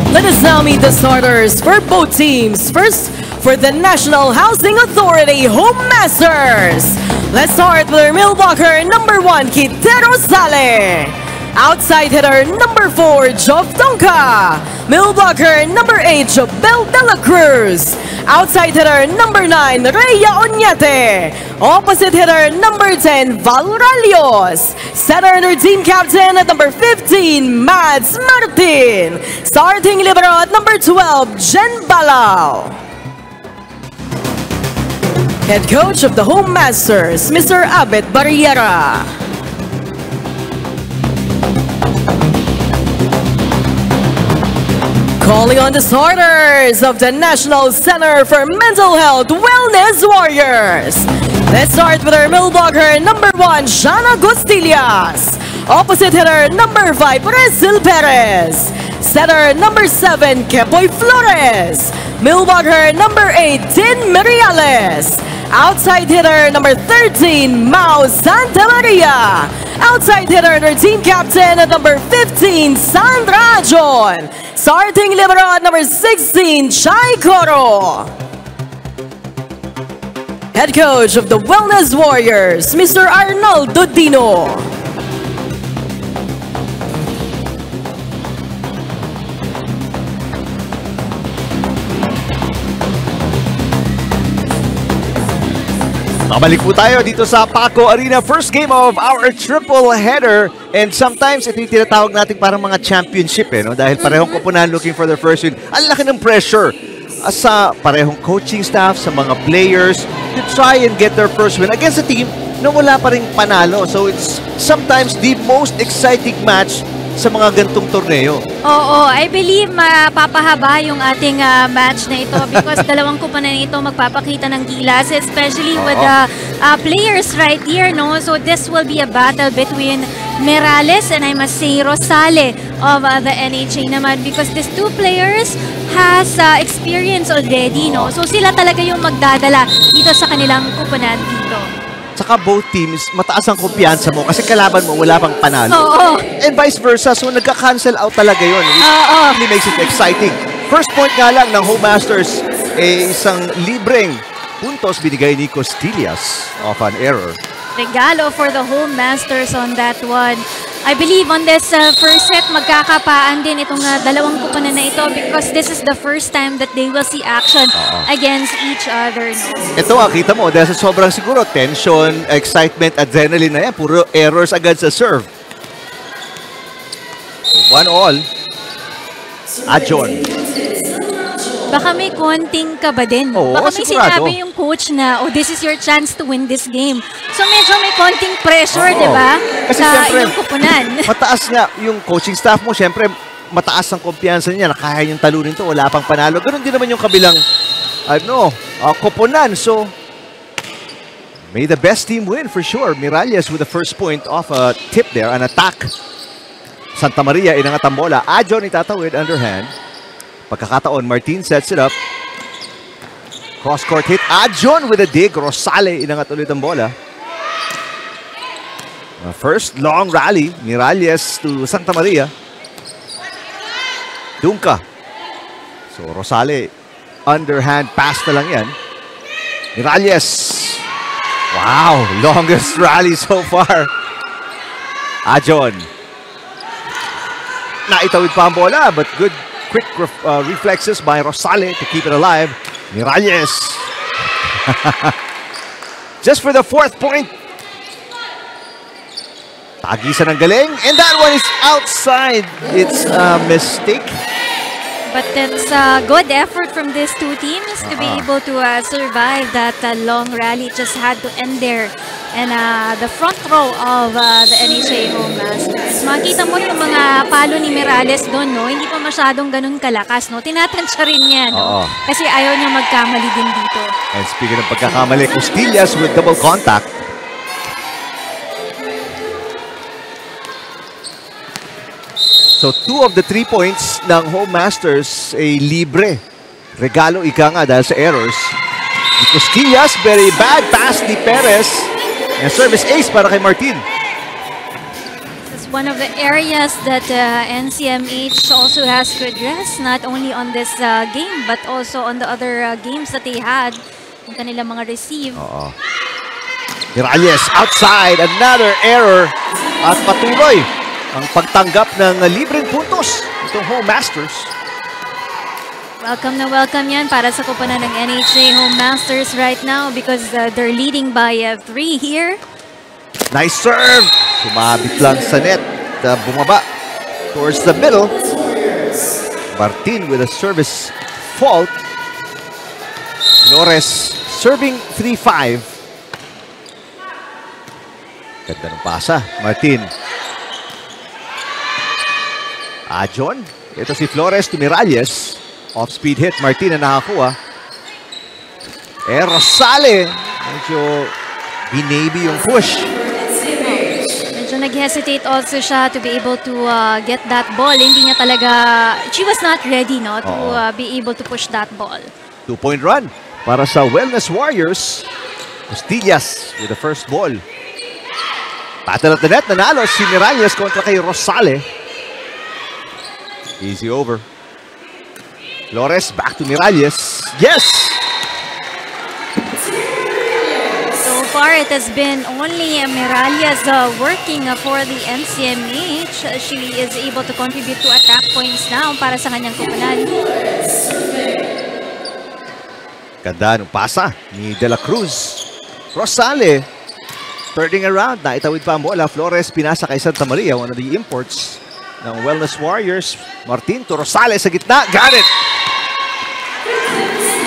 Let us now meet the starters for both teams. First, for the National Housing Authority Home Masters. Let's start with our middle blocker, number 1, Kitero Sale. Outside hitter, number 4, Jov Donka. Middle blocker, number 8, Jobel De La Cruz. Outside hitter, number 9, Rhea Oñate. Opposite hitter, number 10, Val Ralios. Center and team captain at number 15, Mads Martin. Starting libero at number 12, Jen Balao. Head coach of the Home Masters, Mr. Abet Barriera. Calling on the starters of the National Center for Mental Health Wellness Warriors. Let's start with our middle blocker, number 1, Shana Gustillas. Opposite hitter, number 5, Resil Perez. Setter, number 7, Kepoy Flores. Middle blocker, number 8, Tin Meriales. Outside hitter, number 13, Mau Santa Maria. Outside hitter, and our team captain at number 15, Sandra John. Starting libero at number 16, Chai Coro. Head coach of the Wellness Warriors, Mr. Arnoldo Dino. Mabalik po tayo dito sa Paco Arena. First game of our triple header. And sometimes ito yung tinatawag natin parang mga championship no? Dahil parehong koponan looking for their first win. Ang laki ng pressure sa parehong coaching staff, sa mga players to try and get their first win against a team na wala pa rin panalo. So it's sometimes the most exciting match sa mga gantong torneo. Oo, I believe mapapahaba yung ating match na ito because dalawang koponan ito magpapakita ng gilas, especially with the players right here, no? So this will be a battle between Merales and I must say Rosale of the NHA naman because these two players has experience already, no? So sila talaga yung magdadala dito sa kanilang koponan dito. Saka both teams, mataas ang kumpiyansa mo kasi kalaban mo wala pang panalo. And vice versa, so nagka-cancel out talaga yun. Which really makes it exciting. First point nga lang ng Home Masters, isang libreng puntos binigay ni Costillas off an error. Regalo for the Home Masters on that one. I believe on this first set, magkakapaan din itong dalawang koponan na ito because this is the first time that they will see action against each other. No? Ito kita mo, dahil sa sobrang siguro, tension, excitement, adrenaline na yan, puro errors agad sa serve. 1-all. Ajon. Baka may konting kaba din. Baka may sinabi yung coach na, this is your chance to win this game. So medyo may konting pressure, di ba? Sa iyong koponan. Mataas nga yung coaching staff mo. Siyempre, mataas ang kumpiyansa niya na kaya yung talunin to, wala pang panalo. Ganun din naman yung kabilang koponan. So, may the best team win for sure. Miralles with the first point off a tip there, an attack. Santa Maria inangat ang bola. Ajon itatawid, underhand. Pagkakataon, Martin sets it up. Cross-court hit. Ajon with a dig. Rosale inangat ulit ang bola. First long rally. Miralles to Santa Maria. Dunka. So, Rosale, underhand pass na lang yan. Miralles. Wow, longest rally so far. Ajon. Naitawid pa ang bola, but good quick reflexes by Rosale to keep it alive. Miralles. Just for the fourth point. Tagisan ng galing. And that one is outside. It's a mistake. But it's a good effort from these two teams to be able to survive that long rally. It just had to end there. And the front row of the NHA Home Masters. Makita mo yung mga palo ni Miralles doon, no? Hindi pa masyadong ganun kalakas, no? Tinatansya rin niya, no? Kasi ayaw niya magkamali din dito. And speaking of pagkakamali, Costillas with double contact. So, 2 of the 3 points ng Home Masters ay libre. Regalo ika nga dahil sa errors. Costillas, very bad pass ni Perez. And service ace para kay Martin. This is one of the areas that NCMH also has to address, not only on this game, but also on the other games that they had, yung kanilang mga receive. Oo. Miralles outside, another error. At patuloy ang pagtanggap ng libreng puntos itong Home Masters. Welcome na welcome yan para sa koponan ng NHA Home Masters right now because they're leading by 3 here. Nice serve. Sumabit lang sa net. Bumaba towards the middle. Martin with a service fault. Flores serving 3-5. Ganda ng pasa. Martin. Ajon. Ito si Flores to Miralles. Off-speed hit. Martin na nakakuha. Rosale. Medyo binaby yung push. Medyo nag-hesitate also siya to be able to get that ball. Hindi niya talaga, she was not ready no, to be able to push that ball. 2-point run para sa Wellness Warriors. Costillas with the first ball. Battle at the net. Nanalo si Miralles kontra kay Rosale. Easy over. Flores back to Miralles. Yes! So far, it has been only Miralles working for the NCMH. She is able to contribute to attack points now para sa kanyang koponan. Ganda ng pasa ni De La Cruz. Rosale turning around. Naitawid pa ang bola. Flores pinasa kay Santa Maria, one of the imports ng Wellness Warriors. Martin to Rosale sa gitna. Got it!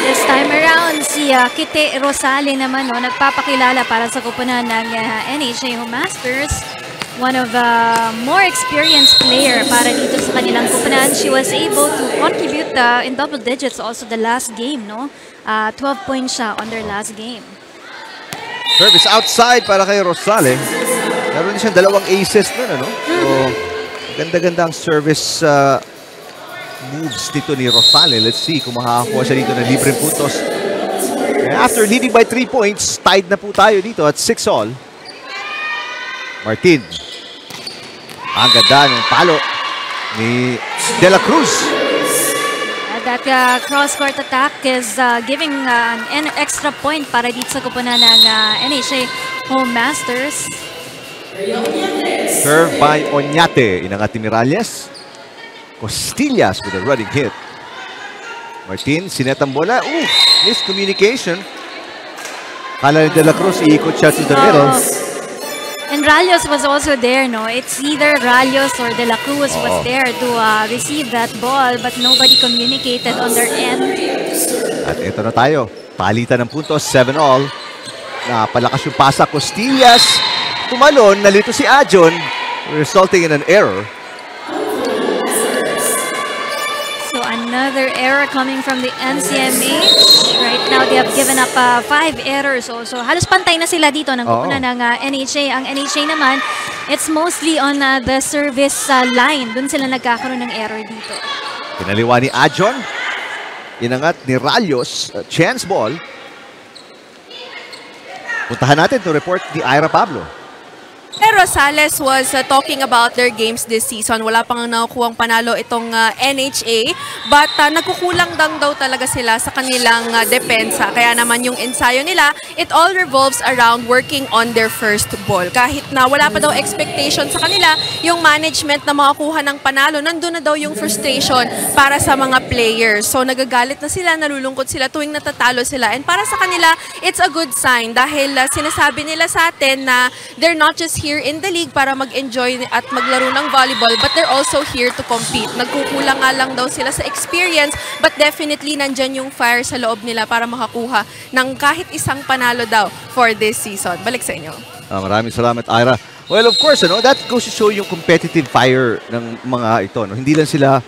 This time around, si Kite Rosale naman no, nagpapakilala para sa koponan ng NHA Home Masters. One of the more experienced player para dito sa kanilang koponan. She was able to contribute in double digits also the last game. No? 12 points siya on their last game. Service outside para kay Rosale. Meron din siyang dalawang aces nun, ano? So, ganda-ganda ang service moves dito ni Rosale. Let's see kung makakakuha siya dito ng libreng puntos. And after leading by 3 points, tied na po tayo dito at 6-all. Martin. Ang ganda ng palo ni De La Cruz. That cross-court attack is giving an extra point para dito sa koponan ng NHA Home Masters. Serve by Oñate. Inangat ni Miralles. Costillas with a running hit. Martin, sinet ang bola. Miscommunication. Kala ni De La Cruz, iikot siya to the middle. And Ralios was also there, no? It's either Ralios or De La Cruz was there to receive that ball, but nobody communicated on their end. At ito na tayo. Palitan ng puntos, 7-all. Napalakas yung pasa. Costillas. Tumalon, nalito si Ajon, resulting in an error. So another error coming from the NCMH. Right now, they have given up 5 errors also. Halos pantay na sila dito ng koponan ng NHA. Ang NHA naman, it's mostly on the service line. Doon sila nagkakaroon ng error dito. Pinaliwa ni Ajon. Inangat ni Ralios. Chance ball. Puntahan natin to report ni Ira Pablo. Rosales was talking about their games this season. Wala pang nakukuhang panalo itong NHA. But nagkukulang lang daw talaga sila sa kanilang depensa. Kaya naman yung ensayo nila, it all revolves around working on their first ball. Kahit na wala pa daw expectation sa kanila, yung management na makakuha ng panalo, nandun na daw yung frustration para sa mga players. So nagagalit na sila, nalulungkot sila tuwing natatalo sila. And para sa kanila, it's a good sign dahil sinasabi nila sa atin na they're not just here in the league para mag-enjoy at maglaro ng volleyball, but they're also here to compete. Nagkukulang nga lang daw sila sa experience, but definitely nandyan yung fire sa loob nila para makakuha ng kahit isang panalo daw for this season. Balik sa inyo. Maraming salamat, Ira. Well, of course, that goes to show yung competitive fire ng mga ito. No? Hindi lang sila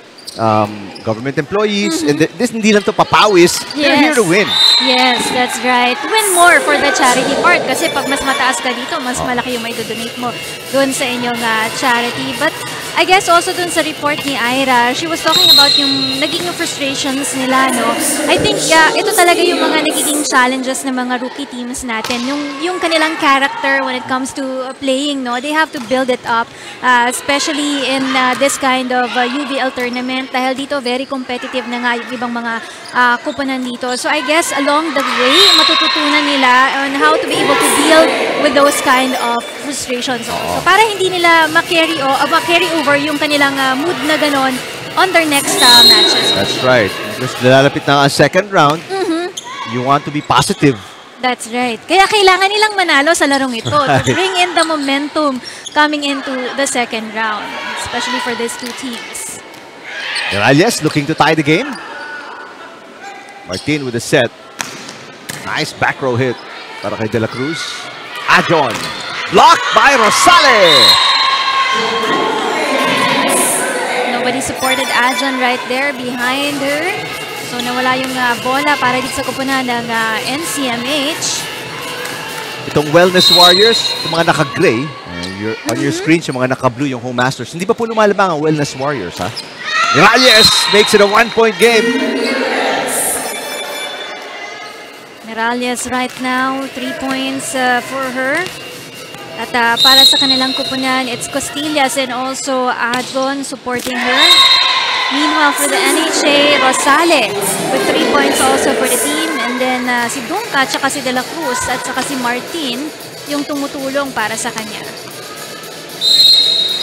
government employees, and this hindi lang to papawis. They're here to win. Yes, that's right. Win more for the charity part kasi pag mas mataas ka dito, mas malaki yung may donate mo doon sa inyong charity. But I guess also dun sa report ni Ira, she was talking about yung naging frustrations nila, no? I think ito talaga yung mga nagiging challenges ng mga rookie teams natin. Yung kanilang character when it comes to playing, no? They have to build it up, especially in this kind of UVL tournament dahil dito very competitive na nga yung ibang mga kuponan dito. So I guess along the way, matututunan nila on how to be able to deal with those kind of frustrations. So para hindi nila ma-carry over yung kanilang mood na ganon on their next matches. That's right. Just lalapit na ang second round, you want to be positive. That's right. Kaya kailangan nilang manalo sa larong ito to bring in the momentum coming into the second round, especially for these two teams. Miralles looking to tie the game. Martin with a set. Nice back row hit para kay De La Cruz. Ajon. Blocked by Rosales. Nobody supported Ajon right there behind her. So nawala yung bola para dito sa kupunan ng NCMH. Itong Wellness Warriors, yung mga naka-gray, on your screen, yung mga naka-blue, yung Home Masters. Hindi pa po lumalabang ang Wellness Warriors, ha? Miralles makes it a 1-point game. Miralles right now, 3 points for her. At para sa kanilang kupunan, it's Costillas and also Ajon supporting her. Meanwhile, for the NHA, Rosales with 3 points also for the team. And then si Dunca, tsaka si De La Cruz, at saka si Martin, yung tumutulong para sa kanya.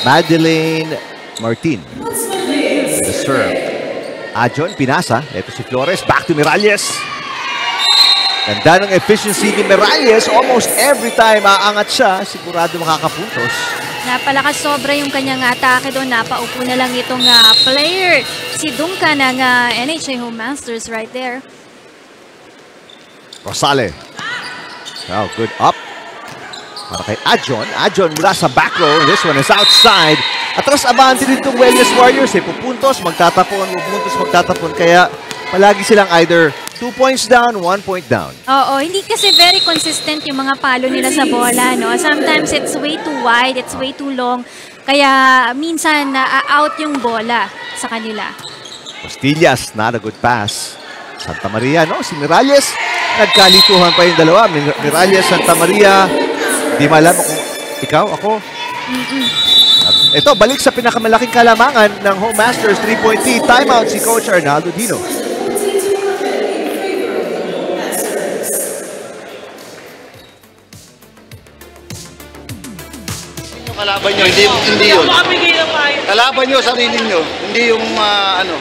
Madeleine Martin with the serve. Ajon, pinasa. Ito si Flores. Back to Miralles. Ganda ng efficiency ni Miralles. Almost every time aangat siya, sigurado makakapuntos. Napalakas sobra yung kanyang atake doon. Napaupo na lang itong player. Si Dunca ng NHA Home Masters right there. Rosales. Wow, good up. Para kay Ajon. Ajon mula sa back row. This one is outside. Atras abante din itong Wellness Warriors. Pupuntos, magtatapon, pupuntos, magtatapon. Kaya palagi silang either 2 points down, 1 point down. Oo, hindi kasi very consistent yung mga palo nila sa bola, no? Sometimes it's way too wide, it's way too long. Kaya minsan out yung bola sa kanila. Costillas, not a good pass. Santa Maria, no? Si Miralles, nagkalituhan pa yung dalawa. Miralles, Santa Maria, di malam kung ikaw, ako. At ito, balik sa pinakamalaking kalamangan ng Home Masters 3-point lead. Timeout si Coach Arnaldo Dino. Kalaban nyo, hindi yun. Kalaban nyo, sarili nyo. Hindi yung ano.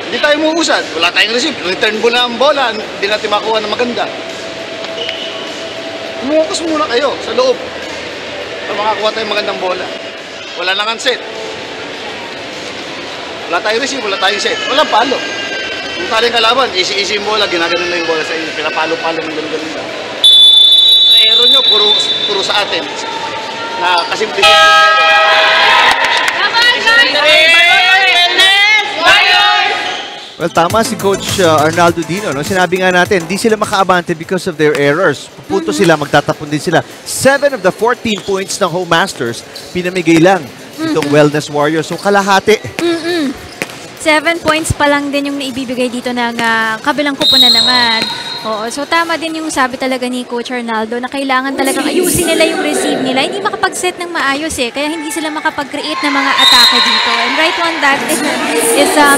Hindi tayo muusad. Wala tayong receive. Return ball na ang bola. Hindi natin makuha na maganda. Umuukas muna kayo sa loob. Para makakuha tayong magandang bola. Wala nang set. Wala tayong receive, wala tayong set. Walang palo. Kung tayo kalaban, easy-easy yung bola. Ginaganon na yung bola sa inyo. Pinapalo-palo ng ganun-ganun lang. Ang error nyo, puro sa atin. Na kasimple siya. Well, tama si Coach Arnaldo Dino. No? Sinabi nga natin, di sila makaabante because of their errors. Pupunto sila, magtatapon din sila. 7 of the 14 points ng Home Masters, pinamigay lang itong Wellness Warriors. So, kalahati. 7 points pa lang din yung naibibigay dito ng kabilang kupunan naman. Oo, so tama din yung sabi talaga ni Coach Arnaldo na kailangan talagang ayusin nila yung receive nila. Hindi makapag-set ng maayos kaya hindi sila makapag-create ng mga atake dito. And right on that is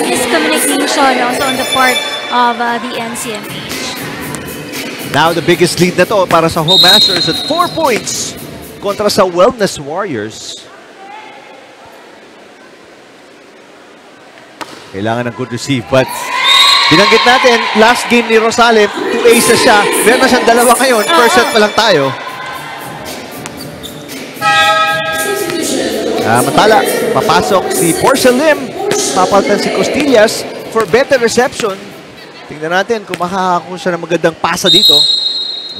miscommunication also on the part of the NCMH. Now, the biggest lead na to para sa Home Masters at 4 points kontra sa Wellness Warriors. Kailangan ng good receive, but binanggit natin, last game ni Rosales, 2 aces siya. Meron na siyang dalawa ngayon. First set pa lang tayo. Matala, papasok si Porcelim. Papalitan si Costillas for better reception. Tingnan natin kung makakakuha siya ng magandang pasa dito.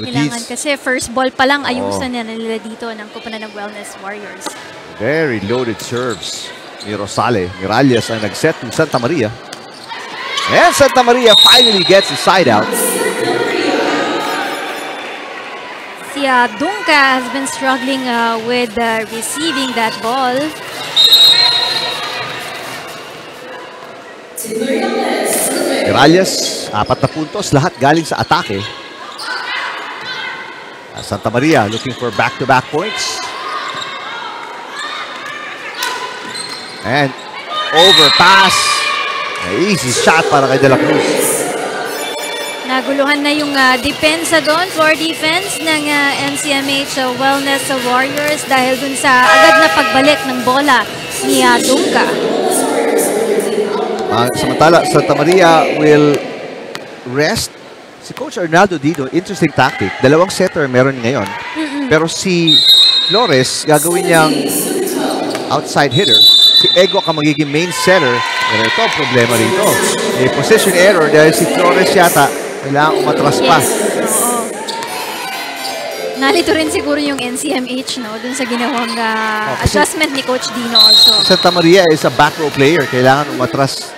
Kailangan kasi first ball pa lang ayusan nila dito ng kupunan ng Wellness Warriors. Very loaded serves ni Rosales. Miralles ang nag-set to Santa Maria. And Santa Maria finally gets the side out. Si Dunca has been struggling with receiving that ball. Miralles, 4 na puntos, lahat galing sa atake. Santa Maria looking for back-to-back points. And overpass. Easy shot para kay De La Cruz. Naguluhan na yung depensa doon, floor defense ng NCMH Wellness Warriors dahil dun sa agad na pagbalik ng bola ni Dunga. Samantala, Santa Maria will rest. Si Coach Arnaldo dito, interesting tactic. 2 setter meron ngayon. Pero si Flores, gagawin niyang outside hitter. Si Ego ang magiging main setter. Pero ito, problema rito. May position error dahil si Flores yata kailangan umatras pa. Oo. Nalito rin siguro yung NCMH, no? Dun sa ginawang adjustment ni Coach Dino also. Santa Maria is a back row player. Kailangan umatras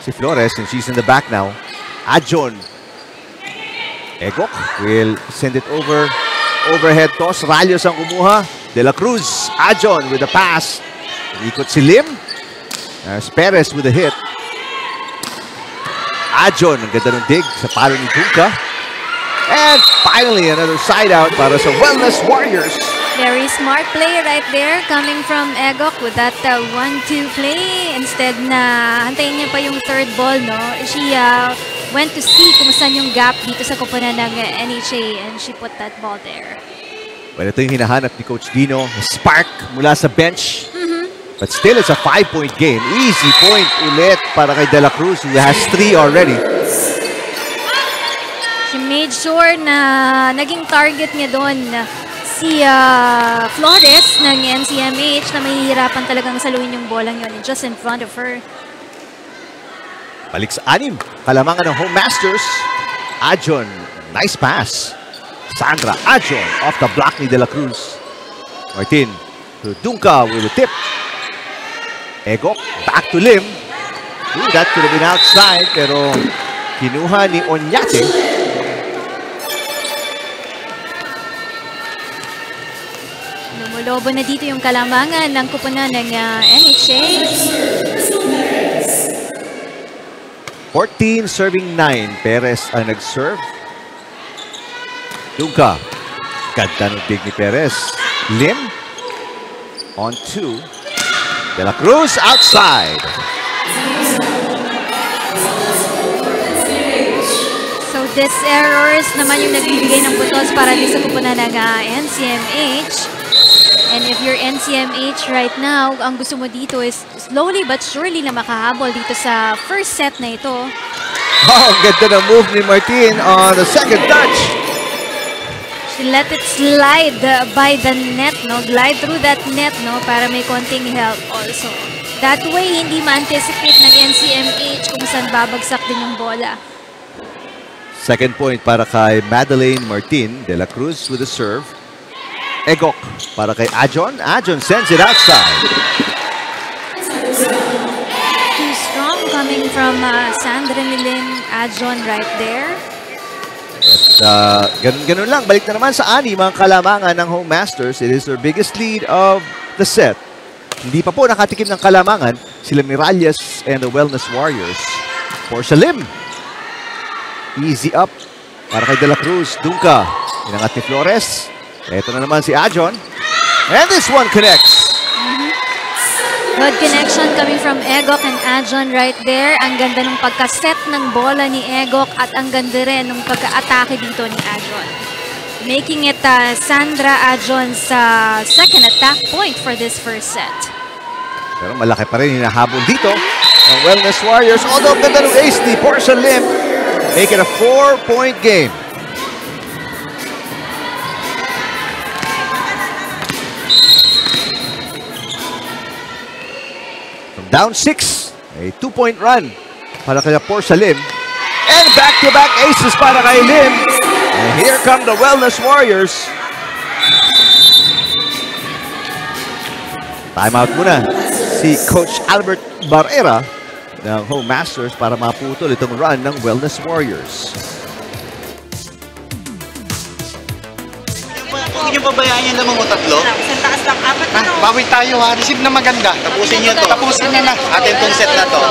si Flores and she's in the back now. Adjon. Egok will send it over. Overhead toss. Ralios ang kumuha. De La Cruz. Adjon with the pass. Ikot si Lim. There's Perez with a hit. Adjon. Ang ganda ng dig sa palo ni Dunga. And finally, another side out para sa Wellness Warriors. Very smart play right there coming from Egok with that 1-2 play. Instead na antayin niya pa yung third ball, no? She went to see kung saan yung gap dito sa koponan ng NHA and she put that ball there. Well, ito yung hinahanap ni Coach Dino. Spark mula sa bench. But still, it's a 5-point game. Easy point ulit para kay De La Cruz who has 3 already. She made sure na naging target niya doon si Flores ng NCMH na mahihirapan talagang saluhin yung bolang yun just in front of her. Balik sa 6. Kalamangan ng Home Masters. Adjon. Nice pass. Sandra Adjon off the block ni De La Cruz. Martin to Dunga with a tip. Egok back to Lim. Ooh, that could have been outside pero kinuha ni Onyate. Lumulobo na dito yung kalamangan ng kupunan ng NHA. 14 serving 9. Perez ang nag-serve. Dunga. Ganda ng big ni Perez. Lim on 2. De La Cruz outside. So these errors naman yung nagbibigay ng putos para din sa kupunan ng NCMH. And if you're NCMH right now, ang gusto mo dito is slowly but surely na makahabol dito sa first set na ito. Oh, ganda ng move ni Martin on the second touch. She let it slide by the net, no? Glide through that net, no? Para may konting help also. That way, hindi ma-anticipate ng NCMH kung saan babagsak din yung bola. Second point para kay Madeleine Martin. De La Cruz with a serve. Egok para kay Adjon. Adjon sends it outside. Too strong coming from Sandra Nilin Adjon right there. At ganun lang. Balik na naman sa 6 mga kalamangan ng Home Masters. It is their biggest lead of the set. Hindi pa po nakatikim ng kalamangan sila Miralles and the Wellness Warriors. Portia Lim. Easy up para kay De La Cruz. Dunga. Inangat ni Flores. Ito na naman si Adjon. And this one connects. Good connection coming from Egok and Adjon right there. Ang ganda ng pagkaset ng bola ni Egok at ang ganda rin ng pagka-atake dito ni Adjon. Making it Sandra Adjon's second attack point for this first set. Pero malaki pa rin hinahabol dito ang Wellness Warriors. Although ganda ng ace ni Portia Lim. Make it a 4-point game. Down 6, a 2-point run para kay Portia Lim. And back-to-back aces para kay Lim. And here come the Wellness Warriors. Timeout muna si Coach Albert Barrera ng Home Masters para maputol itong run ng Wellness Warriors. Huwag niyo pabayaan niya naman mo tatlo. Sa taas ng apat na no. Bawi tayo ha. Receive na maganda. Tapusin niyo to. Tapusin na na. Atin tong set na to.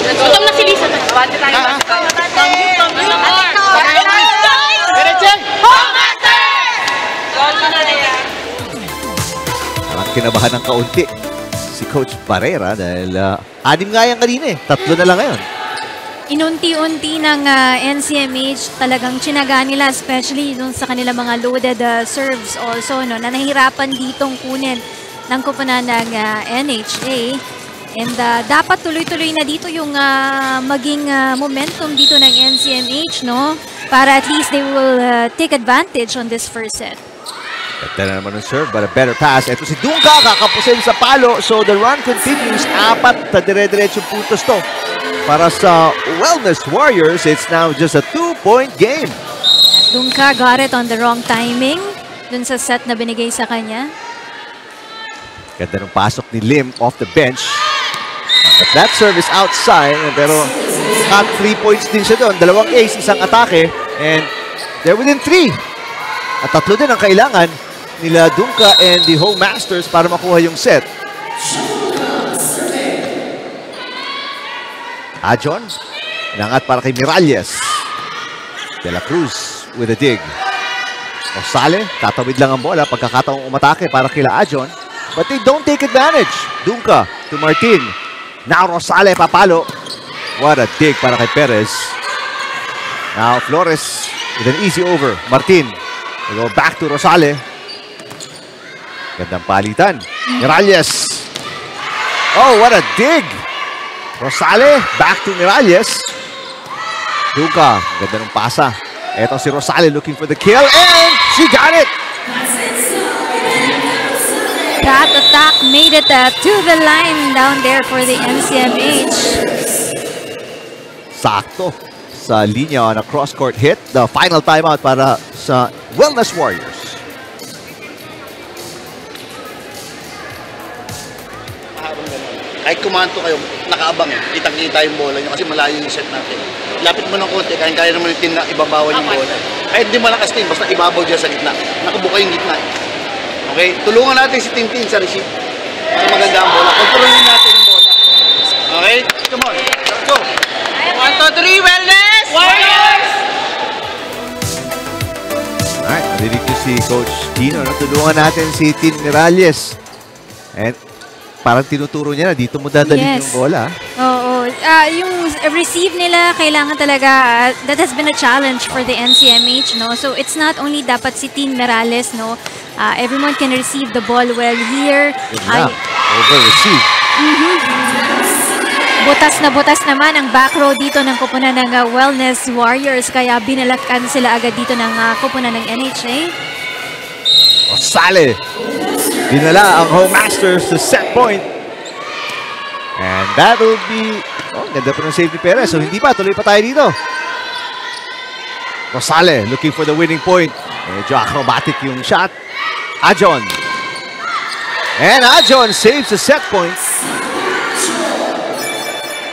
Gutom na si Lisa. Bati tayo. Diretsen! Parang kinabahan ng kaunti si Coach Barrera dahil 6 nga yan kanina eh. 3 na lang ngayon. Inunti-unti ng NCMH talagang tsinaga nila, especially dun sa kanila mga loaded serves also, no, na nahihirapan ditong kunin ng koponan ng NHA. And dapat tuloy-tuloy na dito yung maging momentum dito ng NCMH, no? Para at least they will take advantage on this first set. Ganda na naman ng serve, but a better pass. Ito si Dunka, kakapusin sa palo. So the run continues. 4 na dire-diretsong puntos to. Para sa Wellness Warriors, it's now just a 2-point game. Dunka got it on the wrong timing dun sa set na binigay sa kanya. Ganda ng pasok ni Lim off the bench. But that serve is outside. Pero cut 3 points din siya doon. 2 ace, 1 atake. And they're within 3. At 3 din ang kailangan nila Dunka and the Home Masters para makuha yung set. Ajon, nangat para kay Miralles. De La Cruz with a dig. Rosale, tatawid lang ang bola. Pagkakataong umatake para kila Ajon. But they don't take advantage. Dunka to Martin. Now Rosale papalo. What a dig para kay Perez. Now Flores with an easy over. Martin. We go back to Rosale. Gandang palitan. Miralles. Oh, what a dig. Rosale, back to Miralles. Dunka, ganda ng pasa. Eto si Rosale looking for the kill. And she got it. That attack made it to the line down there for the NCMH. Sakto sa linya on a cross-court hit. The final timeout para sa Wellness Warriors. Kahit kumanto kayo, nakaabang eh. Kitang-kita yung bola nyo kasi malayo yung set natin. Lapit mo ng konti, kaya naman yung team na ibabawan yung bola. Kahit di malakas team, basta ibabaw dyan sa gitna. Nakabuka yung gitna. Okay? Tulungan natin si Tintin sa receive. Para maganda ang bola. Kontrolin natin yung bola. Okay? Come on. Let's go. 1, 2, 3, Wellness! Warriors! Alright, narinig ko si Coach Tino. Tulungan natin si Tin Miralles. And parang tinuturo niya na dito mo dadalhin yung bola. Oo. Yung receive nila, kailangan talaga, that has been a challenge for the NCMH, no? So it's not only dapat si Tin Miralles, no? Everyone can receive the ball well here. Over-receive. Butas naman ang back row dito ng koponan ng Wellness Warriors, kaya binalakan sila agad dito ng koponan ng NHA. Rosale. Dinala ang Home Masters to set point. And that will be... Oh, ganda pa ng save ni Perez. So hindi pa, tuloy pa tayo dito. Rosale looking for the winning point. Medyo acrobatic yung shot. Ajon. And Ajon saves the set point.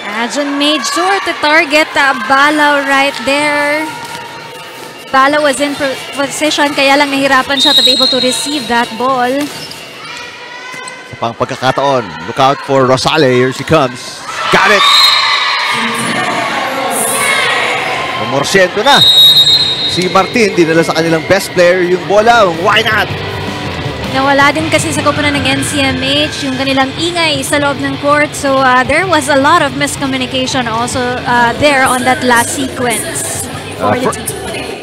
Ajon made sure to target Bala right there. Bala was in position, kaya lang nahirapan siya to be able to receive that ball. Sa pang pagkakataon, look out for Rosale. Here she comes. Got it! Morsiento na. Si Martin, dinala sa kanilang best player yung bola. Why not? Nawala din kasi sa koponan ng NCMH yung kanilang ingay sa loob ng court. So there was a lot of miscommunication also there on that last sequence for the team.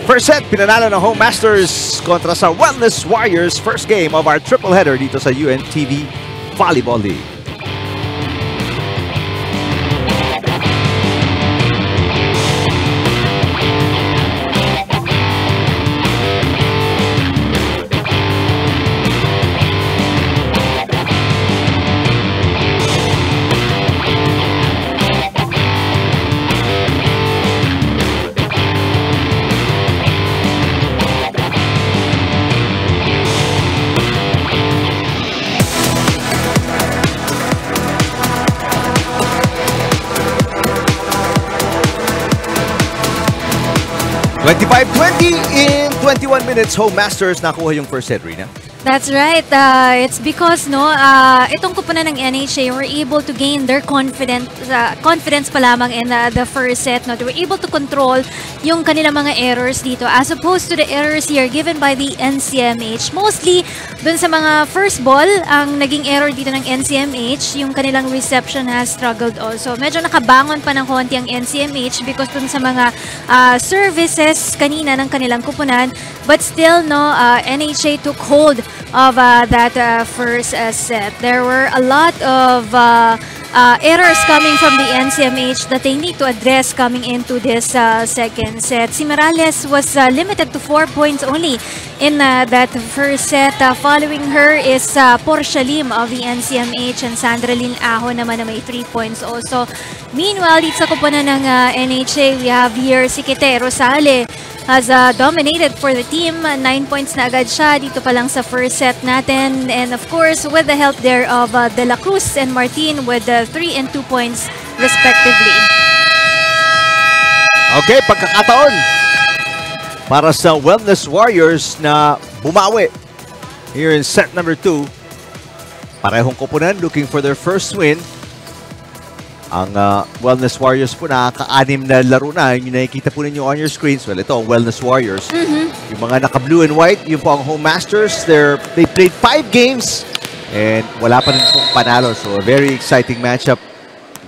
First set, pinanalo ng Home Masters kontra sa Wellness Warriors. First game of our triple header dito sa UNTV Volleyball League. $25-20 in 21 minutes, Home Masters nakuha yung first set, Rina. That's right. It's because itong kupunan ng NHA were able to gain their confidence pa lamang in the first set. No? They were able to control yung kanilang mga errors dito as opposed to the errors here given by the NCMH. Mostly dun sa mga first ball, ang naging error dito ng NCMH, yung kanilang reception has struggled also. Medyo nakabangon pa ng konti ang NCMH because dun sa mga services kanina ng kanilang kupunan. But still, NHA took hold of that first set. There were a lot of errors coming from the NCMH that they need to address coming into this second set. Si Morales was limited to 4 points only in that first set. Following her is Portia Lim of the NCMH and Sandra Lynn Aho naman na may 3 points also. Meanwhile, dito sa kupunan ng NHA, we have here si Kite Rosale has dominated for the team. 9 points na agad siya dito pa lang sa first set natin. And of course, with the help there of De La Cruz and Martin with 3 and 2 points respectively. Okay, pagkakataon para sa Wellness Warriors na bumawi here in set number 2. Parehong koponan looking for their first win. Ang Wellness Warriors po nakaka-anim na laro na. Yung nakikita po ninyo on your screens. Well, ito ang Wellness Warriors. Yung mga naka-blue and white, yung po ang Home Masters. They played 5 games and wala pa rin pong panalo. So, a very exciting matchup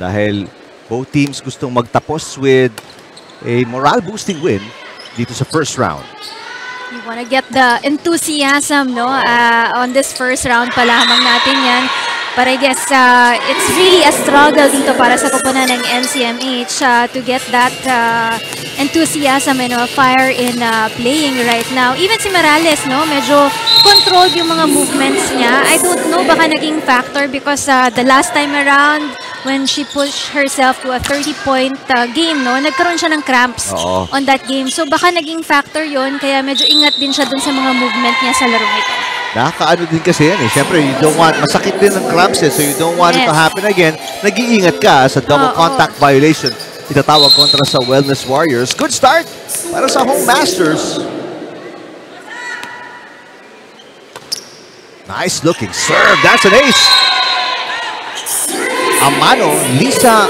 dahil both teams gustong magtapos with a morale-boosting win dito sa first round. You want to get the enthusiasm on this first round pa lamang natin yan. But I guess it's really a struggle dito para sa kupunan ng NCMH to get that enthusiasm and fire in playing right now. Even si Morales, medyo controlled yung mga movements niya. I don't know, baka naging factor because the last time around when she pushed herself to a 30-point game, nagkaroon siya ng cramps on that game. So baka naging factor yon, kaya medyo ingat din siya dun sa mga movement niya sa larong ito. Nakakaano din kasi yan eh. Siyempre, you don't want, masakit din ng cramps so you don't want it to happen again. Nag-iingat ka sa double contact violation. Itatawag kontra sa Wellness Warriors. Good start para sa Home Masters. Nice looking serve. That's an ace. Amano, Lisa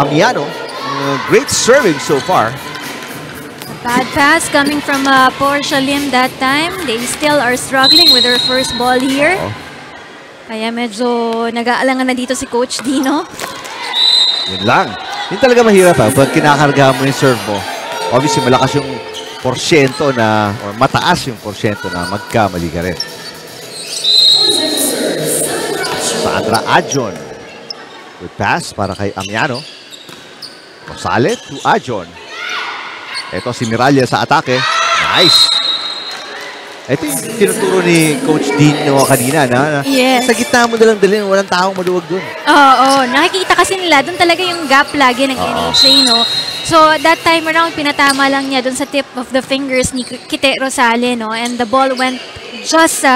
Amiano. Great serving so far. Bad pass coming from Portia Lim that time. They still are struggling with their first ball here. Kaya medyo nag-aalangan na dito si Coach Dino. Yun lang. Yun talaga mahirap pag kinakarga mo yung serve mo. Obviously, malakas yung porsyento na, or mataas yung porsyento na magkamali ka rin. Sandra Adjon. Good pass para kay Amiano. Rosale to Adjon. Ito si Miralles sa atake. Nice. Ito yung tinuturo ni Coach Dino kanina na yes. Sa gitna mo nalang dalhin, walang taong maluwag dun. Oo, nakikita kasi nila, dun talaga yung gap lagi ng NHA, So, that time around, pinatama lang niya dun sa tip of the fingers ni Kite Rosale, And the ball went just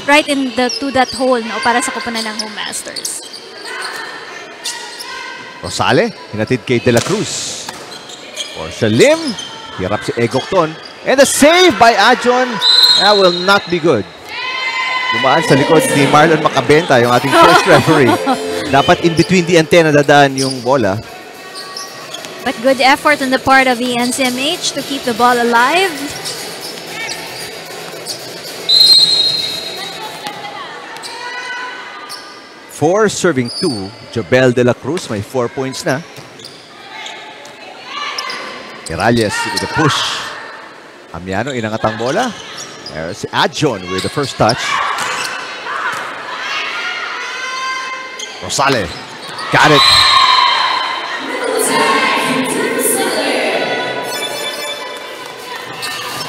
right to that hole, para sa kupunan ng Home Masters. Rosale, hinatid kay De La Cruz. Portia Lim, hirap si Egokton. And the save by Adjon, that will not be good. Dumaan sa likod ni Marlon Macabenta, yung ating first referee. Dapat in between the antenna dadaan yung bola. But good effort on the part of the NCMH to keep the ball alive. For serving 2, Jobel De La Cruz may 4 points na. Miralles with the push. Amiano inangat ang bola. There's Adjon with the first touch. Rosale. Got it.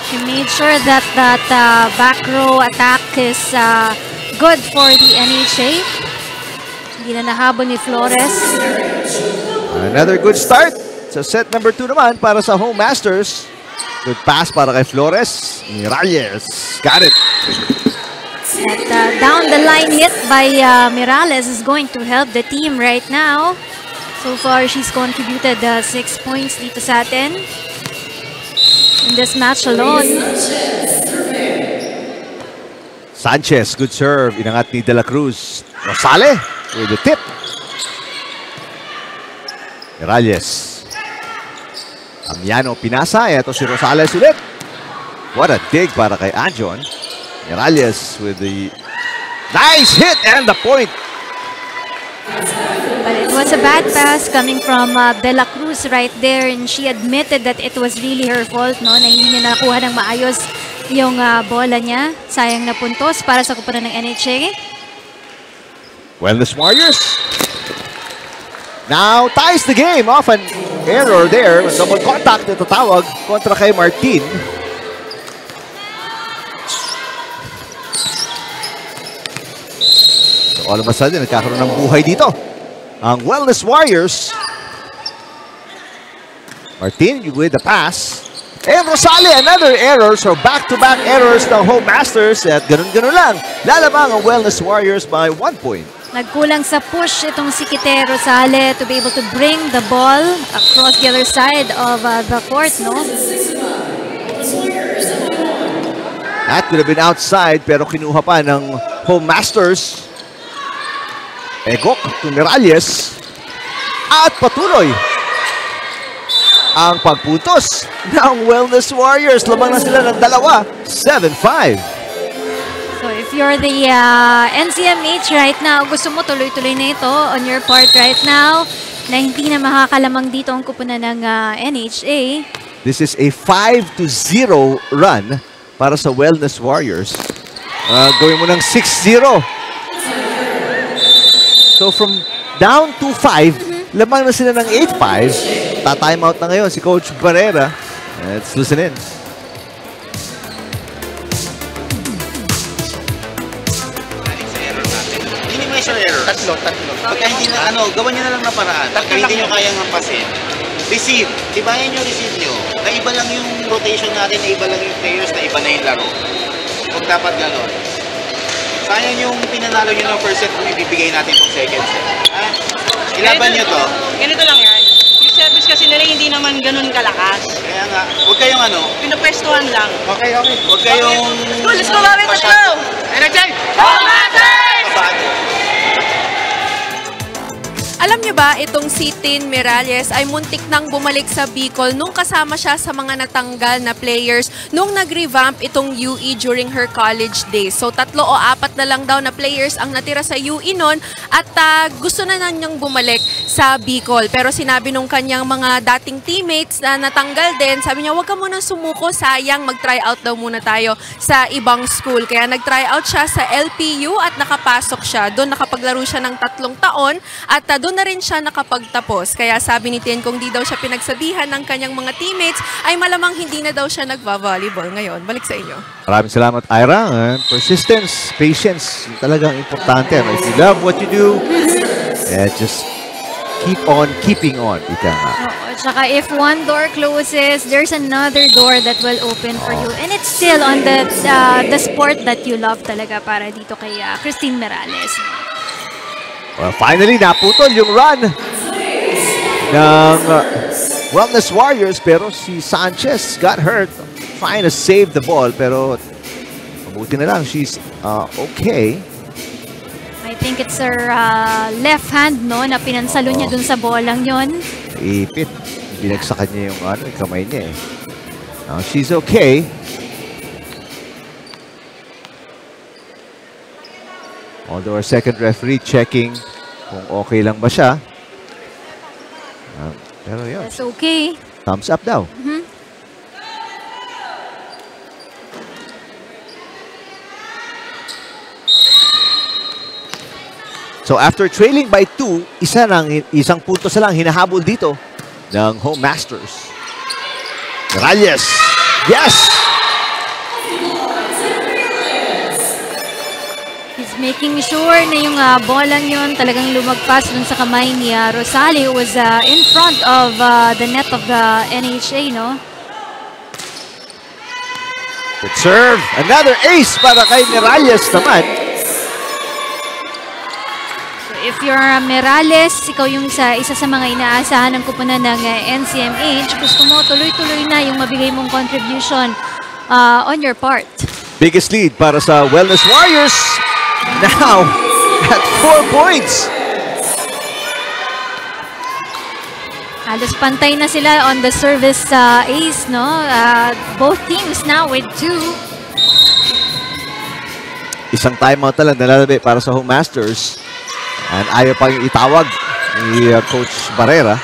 She made sure that back row attack is good for the NHA. Hindi na nahabol ni Flores. Another good start. Sa set number 2 naman para sa Home Masters. Good pass para kay Flores. Miralles. Got it. That down the line hit by Miralles is going to help the team right now. So far, she's contributed 6 points dito sa atin. in this match alone. Sanchez, good serve. Inangat ni De La Cruz. Rosales with the tip. Miralles. Amiano pinasa. Ito si Rosales ulit. What a dig para kay Anjon. Miralles with the nice hit and the point. But it was a bad pass coming from De La Cruz right there, and she admitted that it was really her fault, no, na hindi niya nakuha ng maayos yung bola niya. Sayang na puntos para sa kupunan ng NHA. Wellness Warriors now ties the game off an error there. Double contact ito tawag kontra kay Martin. So all of a sudden, nagkakaroon ng buhay dito ang Wellness Warriors. Martin with the pass. And Rosales, another error. So back-to-back errors ng Home Masters. At ganun-ganun lang. Lalamang ang Wellness Warriors by 1 point. Nagkulang sa push itong si Kite Rosales to be able to bring the ball across the other side of the court, no? That could have been outside pero kinuha pa ng Home Masters. Egok to Miralles. At patuloy ang pagpuntos ng Wellness Warriors. Lamang na sila ng dalawa. 7-5. So if you're the NCMH right now, gusto mo tuloy-tuloy na ito on your part right now, na hindi na makakalamang dito ang kupunan ng NHA. This is a 5-0 run para sa Wellness Warriors. Gawin mo ng 6-0. So from down to 5, lamang na sila ng 8-5. Ta-time out na ngayon si Coach Barrera. Let's listen in. Minimize your errors. Tatlo. Pagka hindi na, gawan nyo na lang na paraan. Pagka hindi nyo kayang hampasin, receive. Tibayan nyo, receive nyo. Na iba lang yung rotation natin, na iba lang yung players, na iba na yung laro. Huwag dapat gano'n. Sayang yung pinanalo nyo ng first set kung ibibigay natin itong second set. Ilaban nyo to. Ganito lang yan. Yung service kasi nila hindi naman ganun kalakas. Kaya nga, huwag kayong Pinapwestuhan lang. Okay. Huwag kayong... Let's go, Bobby! Let's go! NHA! Alam niyo ba, itong si Tin Miralles ay muntik nang bumalik sa Bicol nung kasama siya sa mga natanggal na players nung nag-revamp itong UE during her college days. So 3 o 4 na lang daw na players ang natira sa UE noon at gusto na niyang bumalik sa Bicol. Pero sinabi nung kanyang mga dating teammates na natanggal din, sabi niya, huwag ka muna sumuko, sayang, mag-try out daw muna tayo sa ibang school. Kaya nag-try out siya sa LPU at nakapasok siya. Doon nakapaglaro siya ng 3 taon at doon na rin siya nakapagtapos. Kaya sabi ni Tin, kung di daw siya pinagsabihan ng kanyang mga teammates, ay malamang hindi na daw siya nagva-volleyball ngayon. Balik sa inyo. Maraming salamat, Ira. Persistence, patience, talagang importante. If you love what you do, just keep on keeping on. Ika nga. Tsaka if one door closes, there's another door that will open for you. And it's still on the sport that you love talaga para dito kay Christine Miralles. Well, finally, naputol yung run ng Wellness Warriors, pero si Sanchez got hurt trying to save the ball, pero mabuti na lang, she's okay. I think it's her left hand, no, na pinansalo niya dun sa bolang yon. Ipit. Binagsakan niya yung kamay niya eh. She's okay. Although our second referee checking kung okay lang ba siya. Pero yun. That's okay. Thumbs up daw. So after trailing by 2, isang punto sa lang hinahabol dito ng Home Masters. Miralles. Yes! He's making sure na yung bolang yun talagang lumagpas dun sa kamay ni Rosales, who was in front of the net of the NHA, no? Good serve. Another ace para kay Miralles naman. So if you're Merales, ikaw yung isa sa mga inaasahan ng kupunan ng NCMH, gusto mo tuloy-tuloy na yung mabigay mong contribution on your part. Biggest lead para sa Wellness Warriors. Now, at 4 points. Halos pantay na sila on the service ace, no? Both teams now with 2. Isang timeout na lang nalalabi para sa Home Masters. And ayaw pa yung itawag ni Coach Barrera.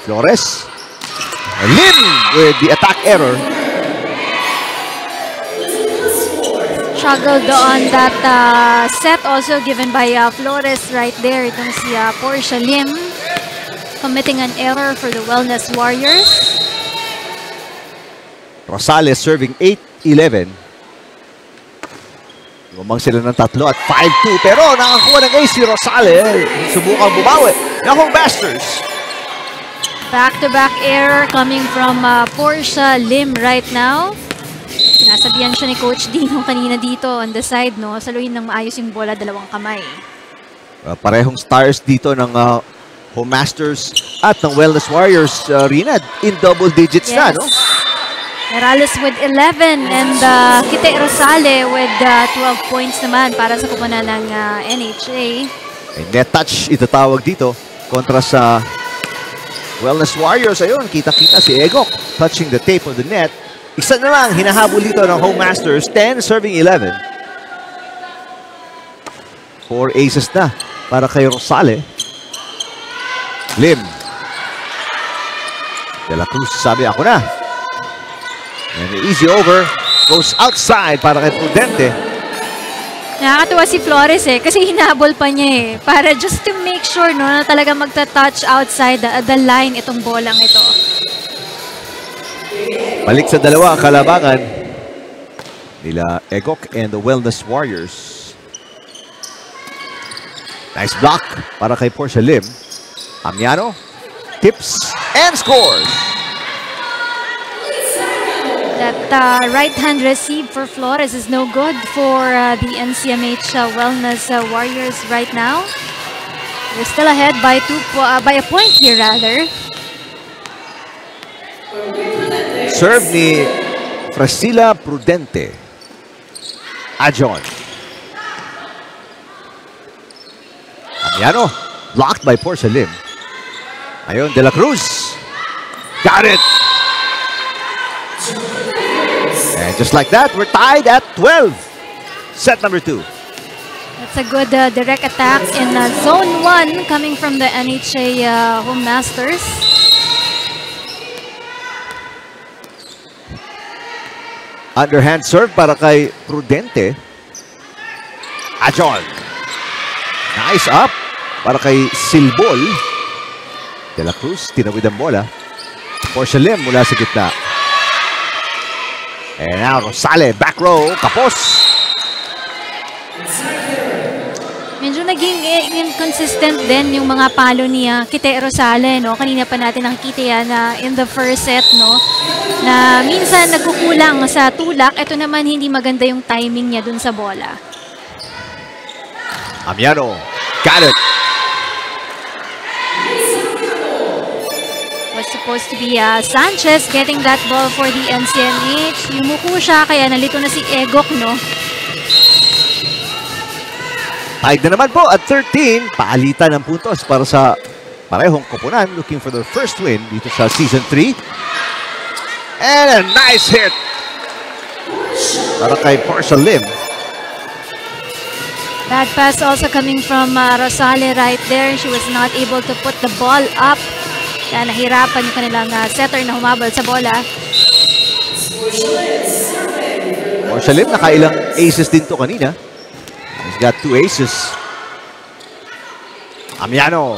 Flores. Lim with the attack error. Struggled on that set also given by Flores right there. Itong si Portia Lim committing an error for the Wellness Warriors. Rosales serving 8-11. Lumang sila ng 3 at 5-2. Pero nakakuha ng ace si Rosales. Subukang bumawi ng Home Masters. Back-to-back error coming from Portia Lim right now. Sinasabihan siya ni Coach Dino kanina dito on the side, no? Saluhin ng maayos yung bola, 2 kamay. Parehong stars dito ng Home Masters at ng Wellness Warriors, Rina, in double digits na, no? Merales with 11 and Kite Rosale with 12 points naman para sa kupunan ng NHA. Net touch itatawag dito kontra sa Wellness Warriors. Ayun, kita-kita si Egok touching the tape of the net. Isa na lang hinahabol dito ng Home Masters, 10 serving 11. 4 aces na para kay Rosale. Lim. De La Cruz sabi, ako na. And the easy over goes outside para kay Prudente. Nakakatuwa si Flores kasi hinabol pa niya para just to make sure, no, na talaga magta-touch outside the line itong bolang ito. Balik sa dalawa ang kalabangan nila Egok and the Wellness Warriors. Nice block para kay Portia Lim. Amiano tips and scores. That right-hand receive for Flores is no good for the NCMH Wellness Warriors right now. They're still ahead by a point here, rather. Serve ni Frasila Prudente. Ajon. Amiano blocked by Portia Lim. Ayun, De La Cruz. Got it! And just like that, we're tied at 12. Set number 2. That's a good direct attack in Zone 1 coming from the NHA Home Masters. Underhand serve para kay Prudente. Ajon. Nice up para kay Silbol. De La Cruz, tinawid ang bola. Portia Lim mula sa gitna. And now Rosale, back row, kapos. Medyo naging inconsistent din yung mga palo ni Kite Rosale, no? Kanina pa natin nakikita yan in the first set, no? Na minsan nagkukulang sa tulak. Ito naman hindi maganda yung timing niya dun sa bola. Amiano, got it. Was supposed to be Sanchez getting that ball for the NCMH. Yumuko siya, kaya nalito na si Egok, no? Tied na naman po at 13. Paalitan ng puntos para sa parehong koponan looking for their first win dito sa Season 3. And a nice hit para kay Portia Lim. Bad pass also coming from Rosale right there. She was not able to put the ball up. Kaya nahirapan yung kanilang setter na humabol sa bola. Portia Lim, nakailang aces din to kanina. He's got 2 aces. Amiano,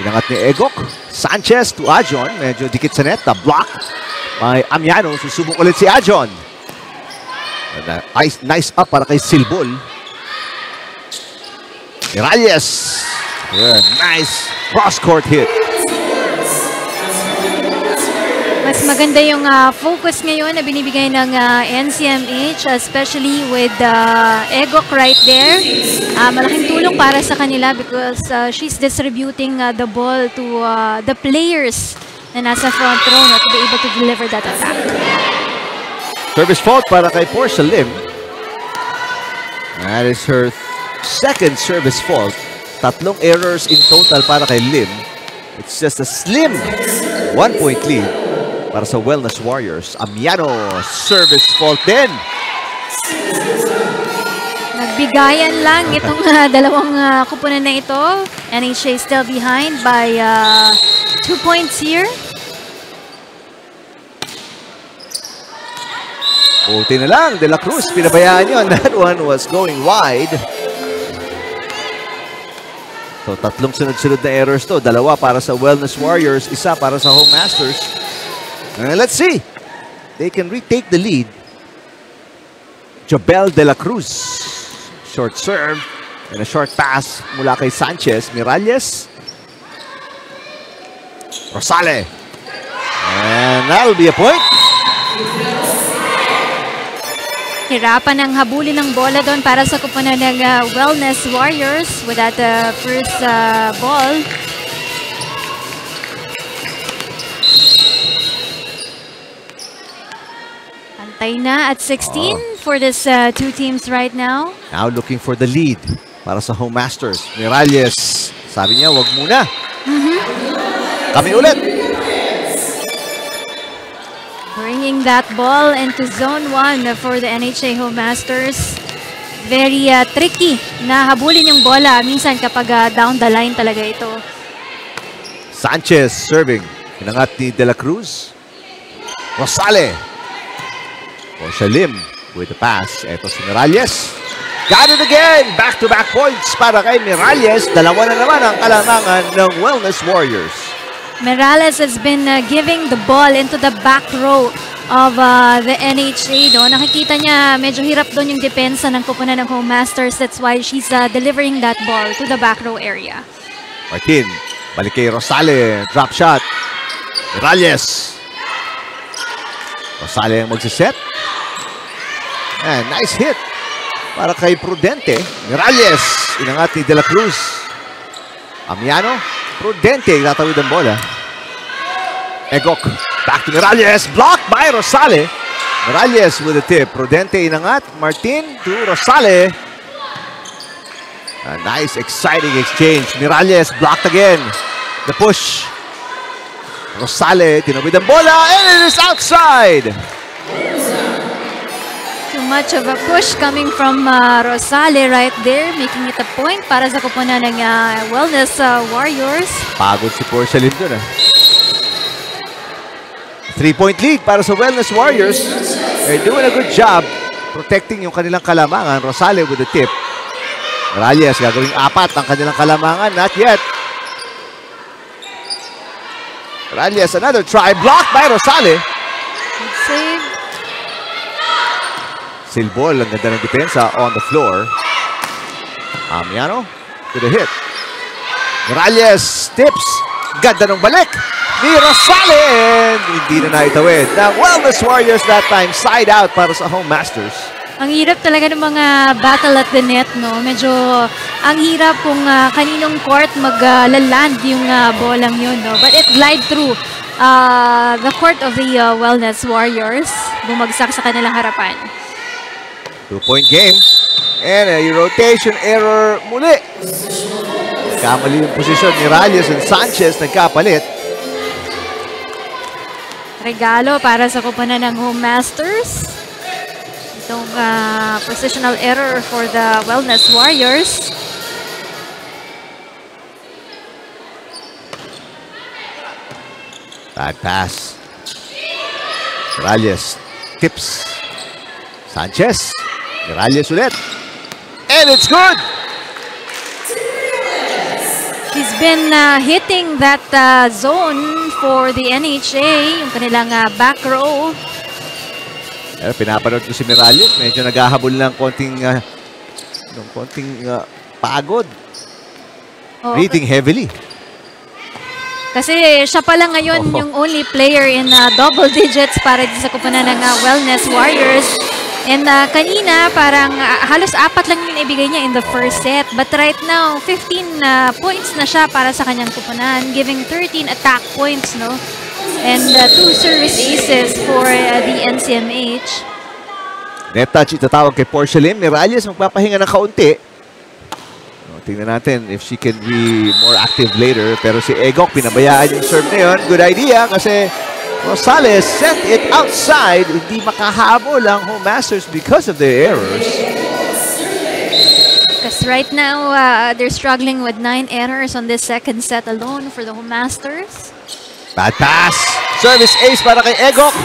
inangat ni Egok. Sanchez to Ajon. Medyo dikit sa net. Block by Amiano. Susubok ulit si Ajon. Nice up para kay Silbol. Miralles. Nice cross-court hit. Yes, maganda yung focus ngayon na binibigay ng NCMH, especially with Egok right there. Malaking tulong para sa kanila because she's distributing the ball to the players na nasa front row to be able to deliver that attack. Service fault para kay Portia Lim. That is her second service fault. 3 errors in total para kay Lim. It's just a slim 1-point lead para sa Wellness Warriors. Amiano, service fault din. Nagbigayan lang itong dalawang kupunan na ito. NHA still behind by 2 points here. Buti na lang, De La Cruz, pinabayaan yun. That one was going wide. So, 3 sunod-sunod na errors to. 2 para sa Wellness Warriors, 1 para sa Home Masters. And let's see. They can retake the lead. Jobel De La Cruz. Short serve and a short pass mula kay Sanchez. Miralles. Rosale. And that'll be a point. Hirapan ang habulin ng bola doon para sa kupunan ng Wellness Warriors with that first ball. Pantay na at 16 for this two teams right now. Now looking for the lead para sa Home Masters. Miralles, sabi niya, wag muna. Kami ulit. Bringing that ball into zone 1 for the NHA Home Masters. Very tricky na habulin yung bola minsan kapag down the line talaga ito. Sanchez serving. Inangat ni De La Cruz. Rosale. Portia Lim with the pass. Ito si Miralles. Got it again! Back-to-back points para kay Miralles. 2 na naman ang kalamangan ng Wellness Warriors. Miralles has been giving the ball into the back row of the NHA. No? Nakikita niya medyo hirap doon yung depensa ng kupunan ng Home Masters. That's why she's delivering that ball to the back row area. Martin, balik kay Rosale. Drop shot. Miralles. Rosale ang magsiset. And nice hit para kay Prudente. Miralles. Inangat ni De La Cruz. Amiano. Prudente, tatawid ang bola. Egok, back to Miralles. Blocked by Rosale. Miralles with a tip. Prudente inangat. Martin to Rosale. A nice, exciting exchange. Miralles blocked again. The push. Rosale, tinawid ang bola. And it is outside. Too much of a push coming from Rosale right there, making it a point para sa kupunan ng Wellness Warriors. Pagod si Portia Lim dun. 3-point lead para sa Wellness Warriors. They're doing a good job protecting yung kanilang kalamangan. Rosale with the tip. Miralles gagawing 4 ang kanilang kalamangan. Not yet. Miralles, another try. Blocked by Rosale. Good save. Silbol, ang ganda ng depensa on the floor. Amiano to the hit. Miralles tips. Ganda ng balik ni Rosale. And hindi na naitawid. The Wellness Warriors that time side out para sa Home Masters. Ang hirap talaga ng mga battle at the net, no? Medyo ang hirap kung kaninong court maglaland yung bolang yun, no? But it glide through the court of the Wellness Warriors. Bumagsak sa kanilang harapan. 2-point game. And a rotation error muli. Kamali yung posisyon ni Miralles and Sanchez nagkapalit. Regalo para sa kupunan ng Home Masters. Itong positional error for the Wellness Warriors. Bad pass. Miralles tips. Sanchez. Miralles ulit. And it's good! She's been hitting that zone for the NHA, yung kanilang back row. Pero pinapanood ko si Miralles. Medyo naghahabol ng konting pagod. Oh, Breathing heavily. Kasi siya pa lang ngayon yung only player in double digits para sa kupunan ng Wellness Warriors. And kanina, parang halos 4 lang yung ibigay niya in the first set. But right now, 15 points na siya para sa kanyang kupunan, giving 13 attack points, no? And 2 service aces for the NCMH. Net touch itatawag kay Porcelain. Miralles magpapahinga ng kaunti. Tingnan natin if she can be more active later. Pero si Egok, pinabayaan yung serve na yun. Good idea kasi Rosales set it outside. Hindi makahabol ang Home Masters because of their errors. Because right now, they're struggling with 9 errors on this second set alone for the Home Masters. Bad pass. Service ace para kay Egok.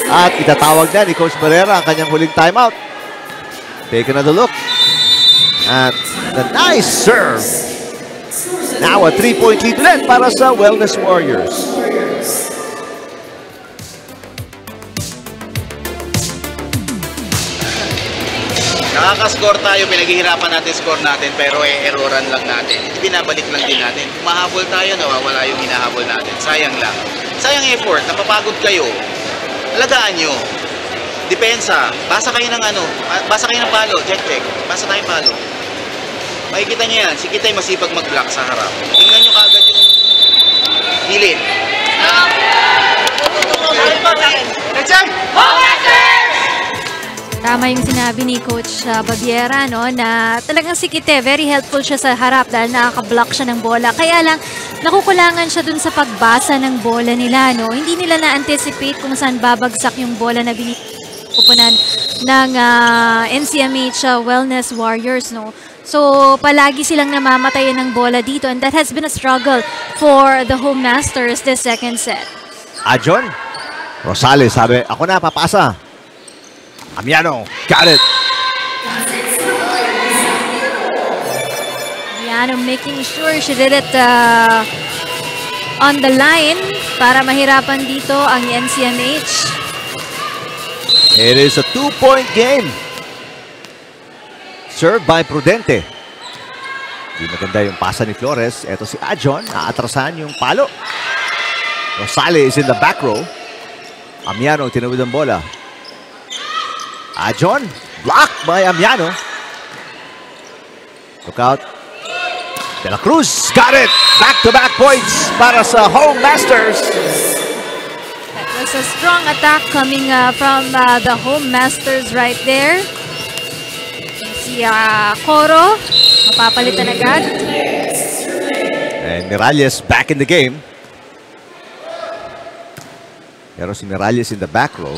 At itatawag na ni Coach Barrera ang kanyang huling timeout. Take another look. At the nice serve. Now a 3-point lead ulit para sa Wellness Warriors. Nakaka-score tayo, pinaghihirapan natin score natin, pero erroran lang natin. Binabalik lang din natin. Kung mahabol tayo, nawawala yung hinahabol natin. Sayang lang. Sayang effort, napapagod kayo. Alagaan nyo. Depensa. Basa kayo ng palo. Check. Basa tayong palo. Makikita nyo yan. Si Kitay masipag mag-block sa harap. Tingnan nyo kagad yung hilid. Tama yung sinabi ni Coach Baviera, no, na talagang si Kite, very helpful siya sa harap dahil nakaka-block siya ng bola. Kaya lang, nakukulangan siya dun sa pagbasa ng bola nila, no. Hindi nila na-anticipate kung saan babagsak yung bola na binikupunan ng NCMH Wellness Warriors, no. So, palagi silang namamatayan ng bola dito and that has been a struggle for the Home Masters this second set. Ajon, Rosales sabi, ako na, papasa. Amiano, got it. Amiano making sure she did it on the line para mahirapan dito ang NCMH. It is a 2-point game. Served by Prudente. Hindi maganda yung pasa ni Flores. Ito si Ajon, naatrasan yung palo. Rosales is in the back row. Amiano tinawid ang bola. Ajon, blocked by Amiano. Look out. De La Cruz, got it! Back-to-back points para sa Home Masters. That was a strong attack coming from the Home Masters right there. Si Coro, mapapalitan agad. And Miralles back in the game. Pero si Miralles in the back row.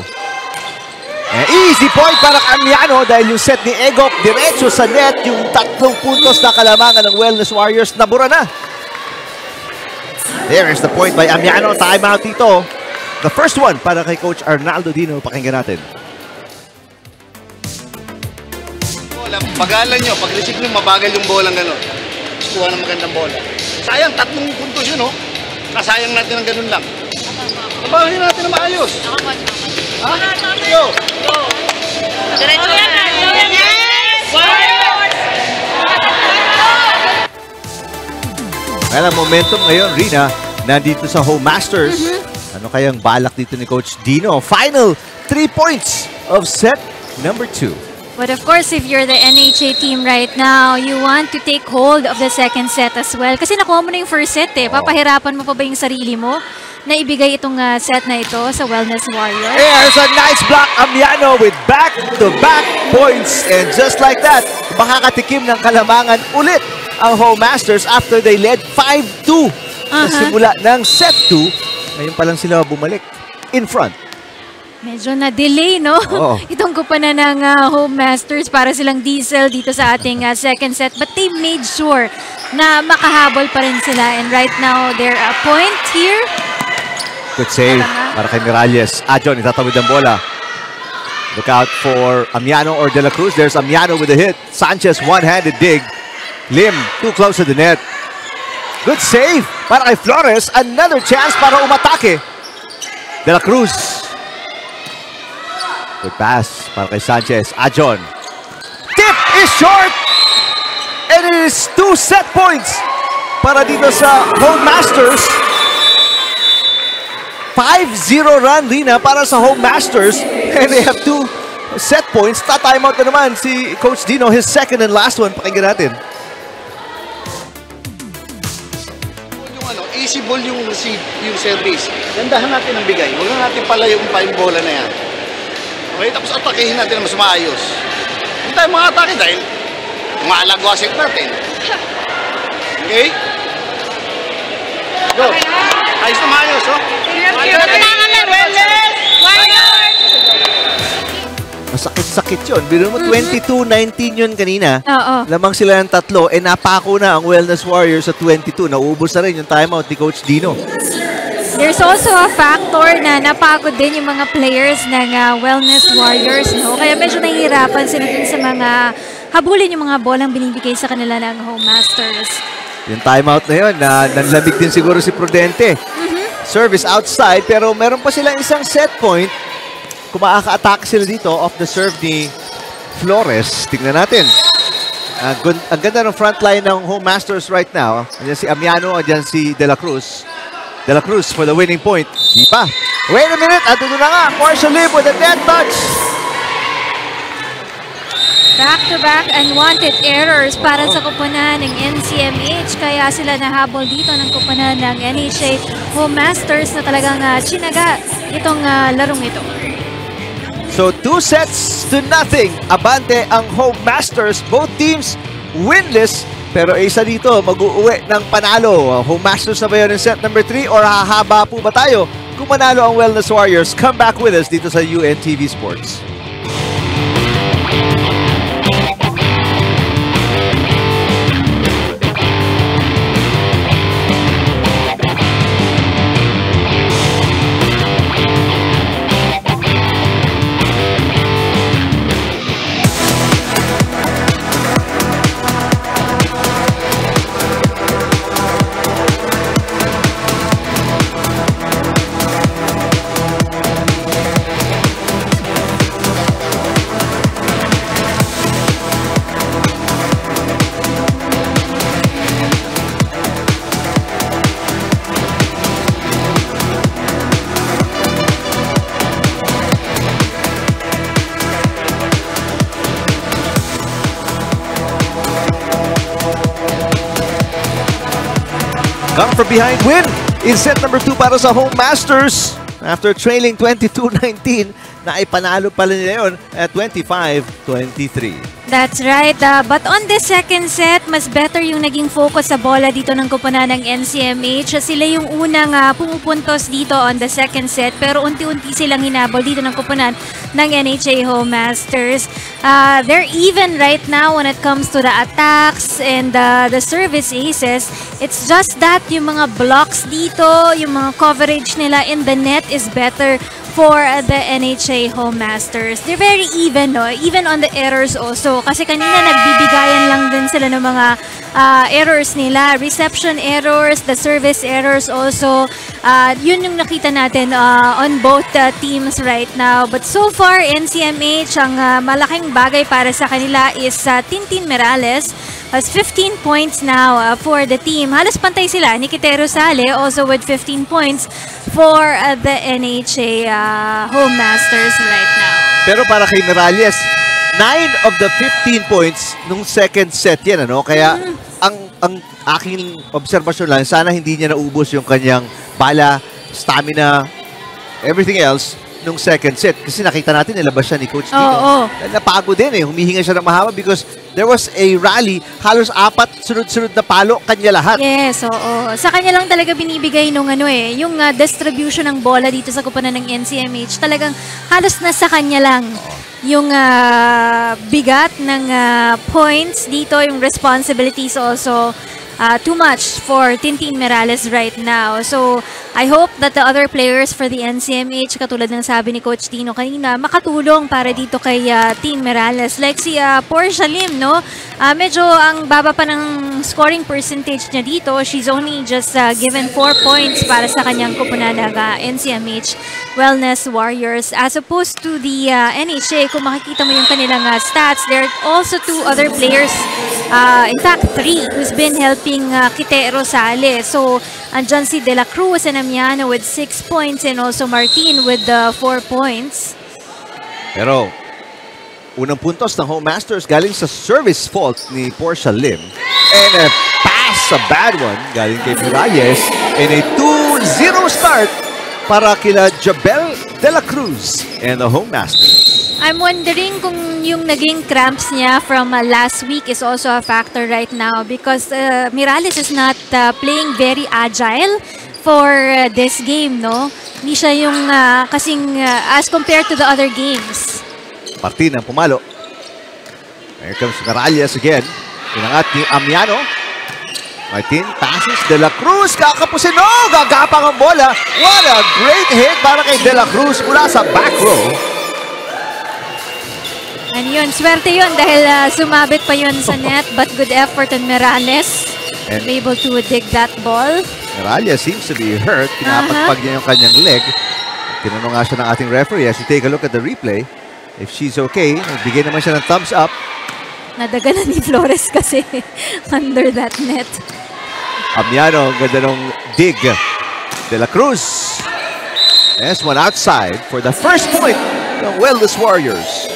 And easy point para Amiano dahil yung set ni Egok diretso sa net, yung 3 puntos na kalamangan ng Wellness Warriors nabura na. There is the point by Amiano. Timeout dito. The first one para kay Coach Arnaldo Dino. Pakinggan natin. Pag-aalan nyo, pag-receive nyo, mabagal yung bolang gano'n. Kuha ng magandang bola. Sayang, 3 puntos yun, oh. Nasayang natin ng gano'n lang. Mabagalin natin na maayos. Ha? Yo! Diretso na. Yes! Well, ang momentum ngayon, Rina, nandito sa Home Masters. Ano kayang balak dito ni Coach Dino? Final 3 points of set number 2. But of course, if you're the NHA team right now, you want to take hold of the second set as well. Kasi nakuha mo na yung first set eh. Papahirapan mo pa ba yung sarili mo na ibigay itong set na ito sa Wellness Warriors? There's a nice block, Amiano with back-to-back points. And just like that, makakatikim ng kalamangan ulit ang Home Masters after they led 5-2 sa simula ng set 2. Ngayon pa lang sila bumalik in front. Medyo na-delay, no? Itong kupanan ng Home Masters para silang diesel dito sa ating second set. But they made sure na makahabol pa rin sila. And right now, they're a point here. Good save para kay Miralles. Ajon, itatawid ang bola. Look out for Amiano or De La Cruz. There's Amiano with a hit. Sanchez, one-handed dig. Lim, too close to the net. Good save para kay Flores. Another chance para umatake. De La Cruz. Good pass para kay Sanchez. Ajon. Tip is short. And it is 2 set points para dito sa Home Masters. 5-0 run, Rina, para sa Home Masters. And they have 2 set points. Ta-timeout na naman si Coach Dino, his second and last one. Pakinggan natin. Easy ball yung receive, yung service. Gandahan natin ang bigay. Huwag na natin palayong pa yung bola na yan. Okay, tapos atakihin natin na mas maayos. Hindi tayo mga atake dahil maalagwasik natin. Okay? Go. Ayos na maayos, oh. Masakit-sakit yun. Biro mo, 22-19 yun kanina. Oo. Lamang sila ng 3. Napako na ang Wellness Warriors sa 22. Nauubos na rin yung timeout ni Coach Dino. There's also a factor na napagod din yung mga players ng Wellness Warriors, no? Kaya medyo nahihirapan sila din sa mga habulin yung mga bolang binibigay sa kanila ng Home Masters. Yung timeout na yun, nanlamig din siguro si Prudente. Service outside, pero meron pa silang isang set point. Kung makaka-attack sila dito off the serve ni Flores. Tingnan natin. Ang ganda ng front line ng Home Masters right now. Andiyan si Amiano, andiyan si De La Cruz. De La Cruz for the winning point. Di pa. Wait a minute. At ito na nga. Marshall Lim with a net touch. Back-to-back unwanted errors para sa kupunan ng NCMH. Kaya sila nahabol dito ng kupunan ng NHA Home Masters na talagang chinaga itong larong ito. So 2-0. Abante ang Home Masters. Both teams winless. Pero isa dito mag-uuwi ng panalo. Home Masters na ba yun in set number 3 or hahaba po ba tayo kung manalo ang Wellness Warriors? Come back with us dito sa UNTV Sports. Come from behind win in set number 2 para sa Home Masters. After trailing 22-19, naipanalo pala nila yun at 25-23. That's right. But on the second set, mas better yung naging focus sa bola dito ng kupunan ng NCMH. Sila yung unang pumupuntos dito on the second set, pero unti-unti silang hinabol dito ng kupunan ng NHA Home Masters. They're even right now when it comes to the attacks and the service aces. It's just that yung mga blocks dito, yung mga coverage nila in the net is better for the NHA Home Masters. They're very even, no? Even on the errors also. Kasi kanina nagbibigayan lang din sila ng mga errors nila. Reception errors, the service errors also. Yun yung nakita natin on both teams right now. But so far, NCMH, ang malaking bagay para sa kanila is Tintin Merales. Has 15 points now for the team. Halos pantay sila. Nikitero Sale also with 15 points for the NHA Home Masters right now. Pero para kay Merales, 9 of the 15 points nung second set yan, ano? Kaya ang aking obserbasyon lang, sana hindi niya naubos yung kanyang bala, stamina, everything else nung second set. Kasi nakita natin, nilabas siya ni Coach Dino. Napagod din eh. Humihinga siya ng mahaba because there was a rally. Halos 4 sunod-sunod na palo, kanya lahat. Yes, oo. Sa kanya lang talaga binibigay nung yung distribution ng bola dito sa kupunan ng NCMH. Talagang halos nasa kanya lang yung bigat ng points dito, yung responsibilities also. Too much for Tintin Merales right now. So, I hope that the other players for the NCMH, katulad ng sabi ni Coach Dino kanina, makatulong para dito kay Team Merales. Like si Portia Lim, no? Medyo ang baba pa ng scoring percentage niya dito. She's only just given 4 points para sa kanyang kupunan ng NCMH Wellness Warriors. As opposed to the NHA, kung makikita mo yung kanilang stats, there are also 2 other players, in fact 3, who's been helping Kitero Sale. So, Andyan si De La Cruz and Amiano with 6 points and also Martin with 4 points. Pero, unang puntos ng Home Masters galing sa service fault ni Portia Lim. And a pass, a bad one, galing kay Miralles. And a 2-0 start para kila Jabel De La Cruz and the Home Masters. I'm wondering kung yung naging cramps niya from last week is also a factor right now because Miralles is not playing very agile for this game, no? Hindi siya yung kasing as compared to the other games. Martin ang pumalo. Here comes Miralles again. Pinangat ni Amiano. Martin passes. De La Cruz kakapusin. Oh, gagapang ang bola. What a great hit para kay De La Cruz mula sa back row. And yun, swerte yun dahil sumabit pa yun sa net but good effort on Miralles to be able to dig that ball. Miralles seems to be hurt. Pinapagpag niya yung kanyang leg. Tinanong nga siya ng ating referee as you take a look at the replay. If she's okay, bigay naman siya ng thumbs up. Nadaga na ni Flores kasi under that net. Amiano, ganda nung dig. De La Cruz. Yes, one outside for the first point ng Wellness Warriors.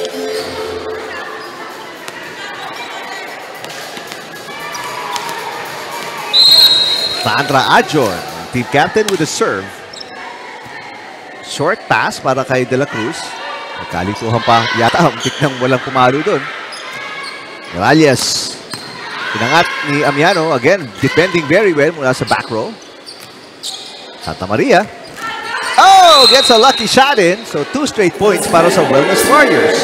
Sandra Adjon, team captain with the serve. Short pass para kay De La Cruz. Nagkalituhan pa yata, muntik nang walang pumalo doon. Miralles. Pinangat ni Amiano, again, defending very well mula sa back row. Santa Maria. Oh, gets a lucky shot in. So 2 straight points para sa Wellness Warriors.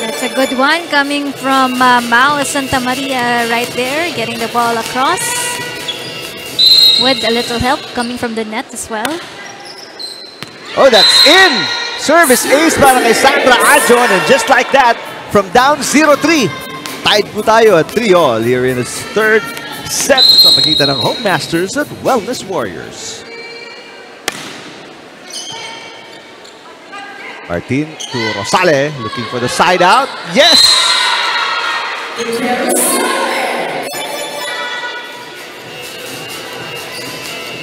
That's a good one coming from Mao Santa Maria right there, getting the ball across. With a little help coming from the net as well. Oh, that's in! Service ace para kay Sandra Adjon. And just like that, from down 0-3, tied po tayo at 3-all here in this third set sa pagitan ng Home Masters at Wellness Warriors. Martin to Rosale, looking for the side out. Yes!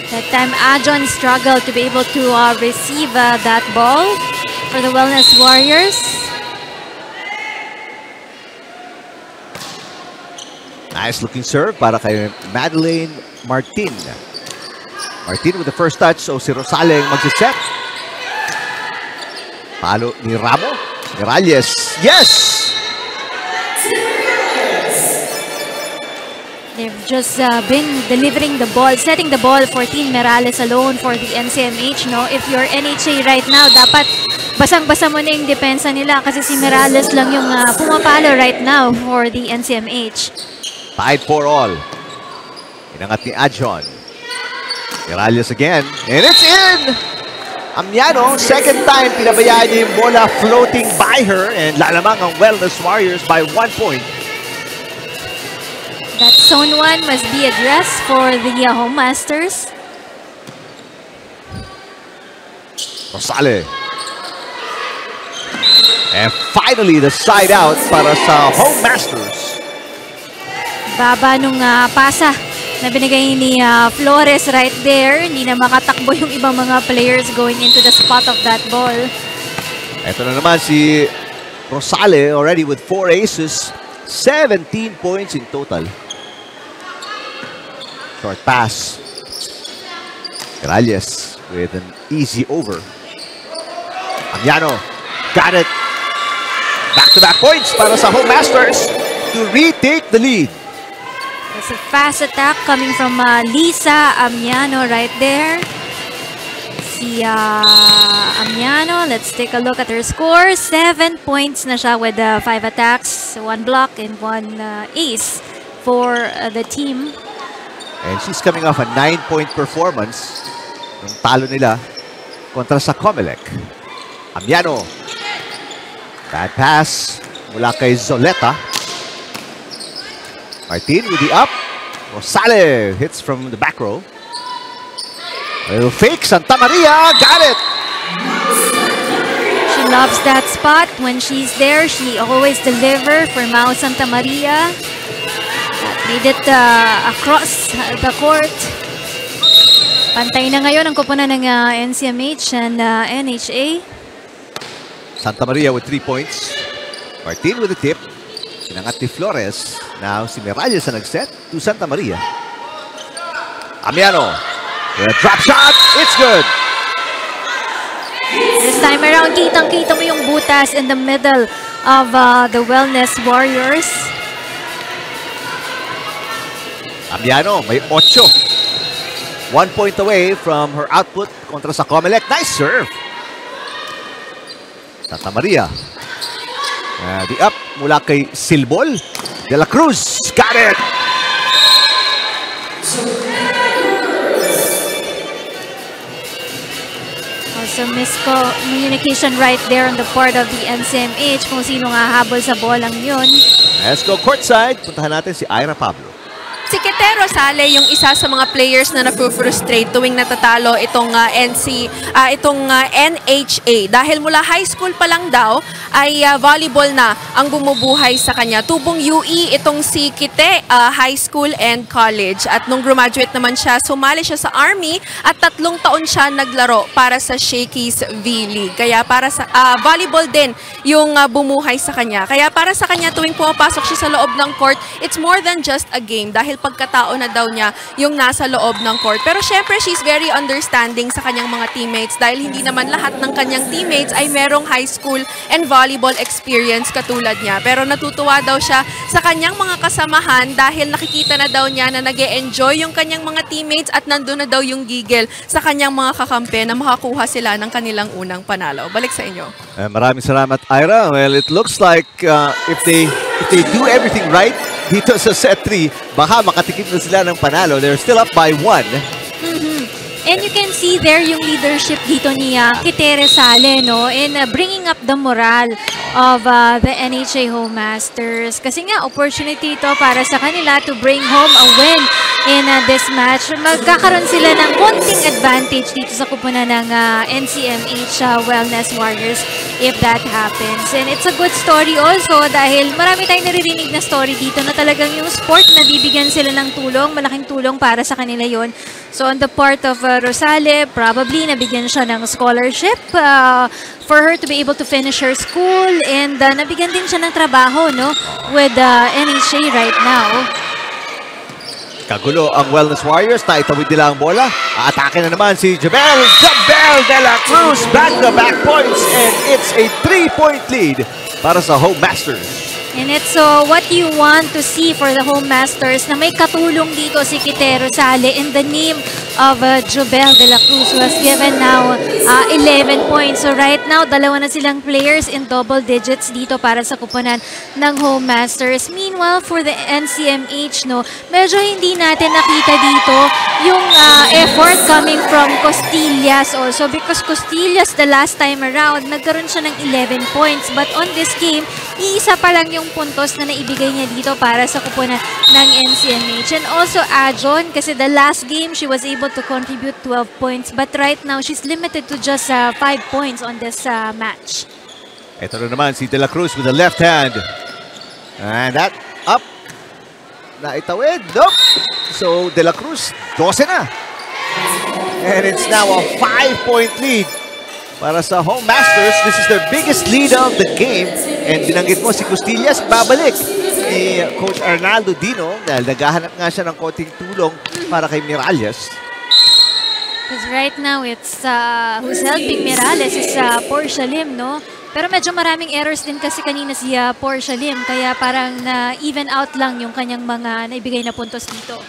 That time, Adjon struggled to be able to receive that ball for the Wellness Warriors. Nice looking serve para kay Madeleine Martin. Martin with the first touch, so si Rosale ang magsiset. Palo ni Ramo. Miralles. Yes! They've just been delivering the ball, setting the ball for Team Miralles alone for the NCMH, no? If you're NHA right now, dapat basang-basa mo na yung depensa nila kasi si Miralles lang yung pumapalo right now for the NCMH. Tied for all. Inangat ni Adjon. Miralles again. And it's in! Amiano, second time pinabayaan niya yung bola floating by her and lalamang ang Wellness Warriors by 1 point. That zone 1 must be addressed for the Home Masters. Rosale. And finally, the side out para sa Home Masters. Baba nung pasa na binigay ni Flores right there. Hindi na makatakbo yung ibang mga players going into the spot of that ball. Ito na naman si Rosale already with 4 aces. 17 points in total. Short pass. Miralles with an easy over. Amiano got it. Back-to-back points para sa Home Masters to retake the lead. It's a fast attack coming from Lisa Amiano right there. Si Amiano, let's take a look at her score. 7 points na siya with 5 attacks, 1 block, and 1 ace for the team. And she's coming off a 9-point performance ng talo nila kontra sa Comelec. Amiano. Bad pass mula kay Zoleta. Martin with the up. Rosale hits from the back row. A little fake. Santa Maria got it. She loves that spot. When she's there, she always delivers for Mao Santa Maria. That made it across the court. Pantay na ngayon ang koponan ng NCMH and NHA. Santa Maria with 3 points. Martin with a tip. Sinangat ni Flores. Now si Miralles na nag-set to Santa Maria. Amiano. With a drop shot. It's good. This time around, kitang-kita mo yung butas in the middle of the Wellness Warriors. Amiano, may 8. 1 point away from her output kontra sa Comelec. Nice serve. Santa Maria. The up mula kay Silbol. De La Cruz. Got it. Also, miscommunication right there on the part of the NCMH kung sino nga habol sa bolang yun. Let's go courtside. Puntahan natin si Ira Pablo. Si Kite Rosale yung isa sa mga players na napro-frustrate tuwing natatalo itong NHA. Dahil mula high school pa lang daw ay volleyball na ang bumubuhay sa kanya. Tubong UE itong si Kite, high school and college. At nung graduate naman siya, sumali siya sa Army at 3 taon siya naglaro para sa Shakey's V-League. Kaya para sa volleyball din yung bumuhay sa kanya. Kaya para sa kanya tuwing pumapasok siya sa loob ng court, it's more than just a game dahil pagkatao na daw niya yung nasa loob ng court. Pero syempre, she's very understanding sa kanyang mga teammates dahil hindi naman lahat ng kanyang teammates ay merong high school and volleyball experience katulad niya. Pero natutuwa daw siya sa kanyang mga kasamahan dahil nakikita na daw niya na nag-e-enjoy yung kanyang mga teammates at nandun na daw yung gigil sa kanyang mga kakampi na makakuha sila ng kanilang unang panalo. Balik sa inyo. Maraming salamat, Ira. Well, it looks like if they do everything right dito sa set 3, baka makatikip na sila ng panalo. They're still up by 1. And you can see there yung leadership dito ni Kite Rosale, no? In bringing up the morale of the NHA Home Masters. Kasi nga, opportunity ito para sa kanila to bring home a win in this match. Magkakaroon sila ng konting advantage dito sa kupunan ng NCMH Wellness Warriors if that happens. And it's a good story also dahil marami tayong naririnig na story dito na talagang yung sport na bibigyan sila ng tulong, malaking tulong para sa kanila yon. So on the part of Rosale, probably nabigyan siya ng scholarship for her to be able to finish her school and nabigyan din siya ng trabaho, no, with NHA right now. Kagulo ang Wellness Warriors. Naitawid nila ang bola. Aatake na naman si Jabel de la Cruz. Back-to-back points and it's a 3-point lead para sa Home Masters. And it's what you want to see for the Home Masters na may katulong dito si Kite Rosale in the name of Jobel de la Cruz who has given now 11 points. So right now, dalawa na silang players in double digits dito para sa kupunan ng Home Masters. Meanwhile, for the NCMH, no, medyo hindi natin nakita dito yung effort coming from Costillas also because Costillas the last time around, nagkaroon siya ng 11 points. But on this game, iisa pa lang yung puntos na naibigay niya dito para sa kupunan ng NCMH. And also Ajon, kasi the last game, she was able to contribute 12 points. But right now, she's limited to just 5 points on this match. Ito na naman si De La Cruz with the left hand. And that up. Naitawid. Nope. So De La Cruz, 12 na. And it's now a 5-point lead para sa Home Masters. This is their biggest lead of the game. And binanggit mo si Costillas, babalik ni Coach Arnaldo Dino dahil naghahanap nga siya ng konting tulong para kay Miralles. Because right now, it's who's helping Miralles is Portia Lim, no? Pero medyo maraming errors din kasi kanina si Portia Lim. Kaya parang na-even out lang yung kanyang mga naibigay na puntos dito.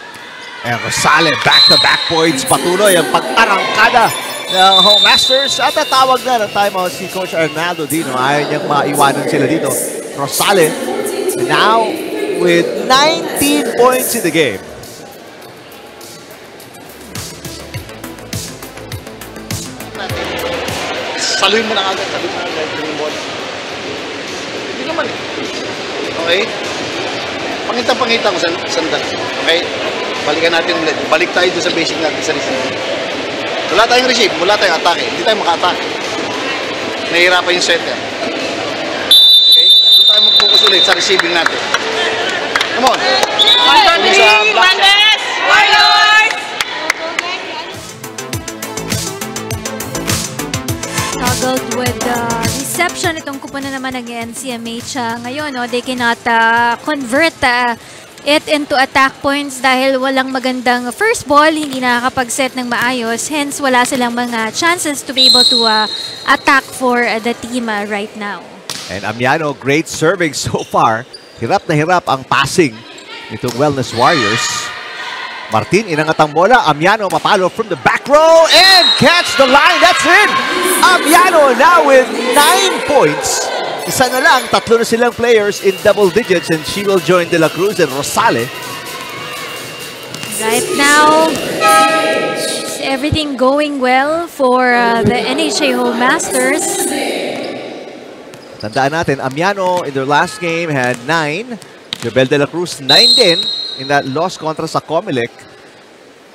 And Rosale, back-to-back points. Patuloy ang pag-arangkada ng Home Masters. At tatawag na ng timeout si Coach Arnaldo Dino. Ayaw niyang maiwanan sila dito. Rosale now with 19 points in the game. Saluhin mo na agad. Saluhin mo na agad yung bola. Hindi naman eh. Okay? Pangitang-pangitang sandal. Okay? Balikan natin ulit. Balik tayo doon sa basic natin sa receive. Wala tayong receive, wala tayong atake. Hindi tayo maka-atake. Nahihirapan yung setter. Okay? Doon tayo mag-focus ulit sa receiving natin. Come on. Warriors! struggled with reception itong kupunan naman ng NCMH ngayon. No? They cannot convert it into attack points dahil walang magandang first ball, hindi nakakapag-set ng maayos. Hence, wala silang mga chances to be able to attack for the team right now. And Amiano, great serving so far. Hirap na hirap ang passing nitong Wellness Warriors. Martin, inangat ang bola. Amiano mapalo from the back row and catch the line. That's it! Amiano now with 9 points. Isa na lang, tatlo na silang players in double digits and she will join De La Cruz and Rosale. Right now, everything going well for the NHA Home Masters. Tandaan natin, Amiano in their last game had 9. Jobel De La Cruz 9 din in that loss kontra sa Comelec.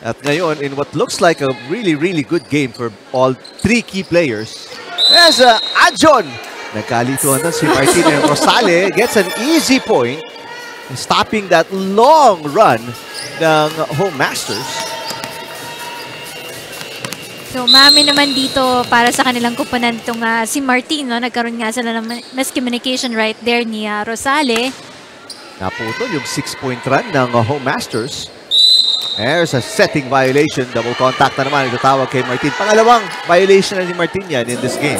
At ngayon, in what looks like a really good game for all 3 key players. There's Adjon. Nagkalituhan na si Martin and Rosale gets an easy point, stopping that long run ng Home Masters. So, mami naman dito para sa kanilang kupunan itong si Martin. No? Nagkaroon nga sila ng miscommunication right there ni Rosale. Naputol yung 6-point run ng Home Masters. There's a setting violation. Double contact na naman. Itatawag kay Martin. Pangalawang violation na ni Martin yan in this game.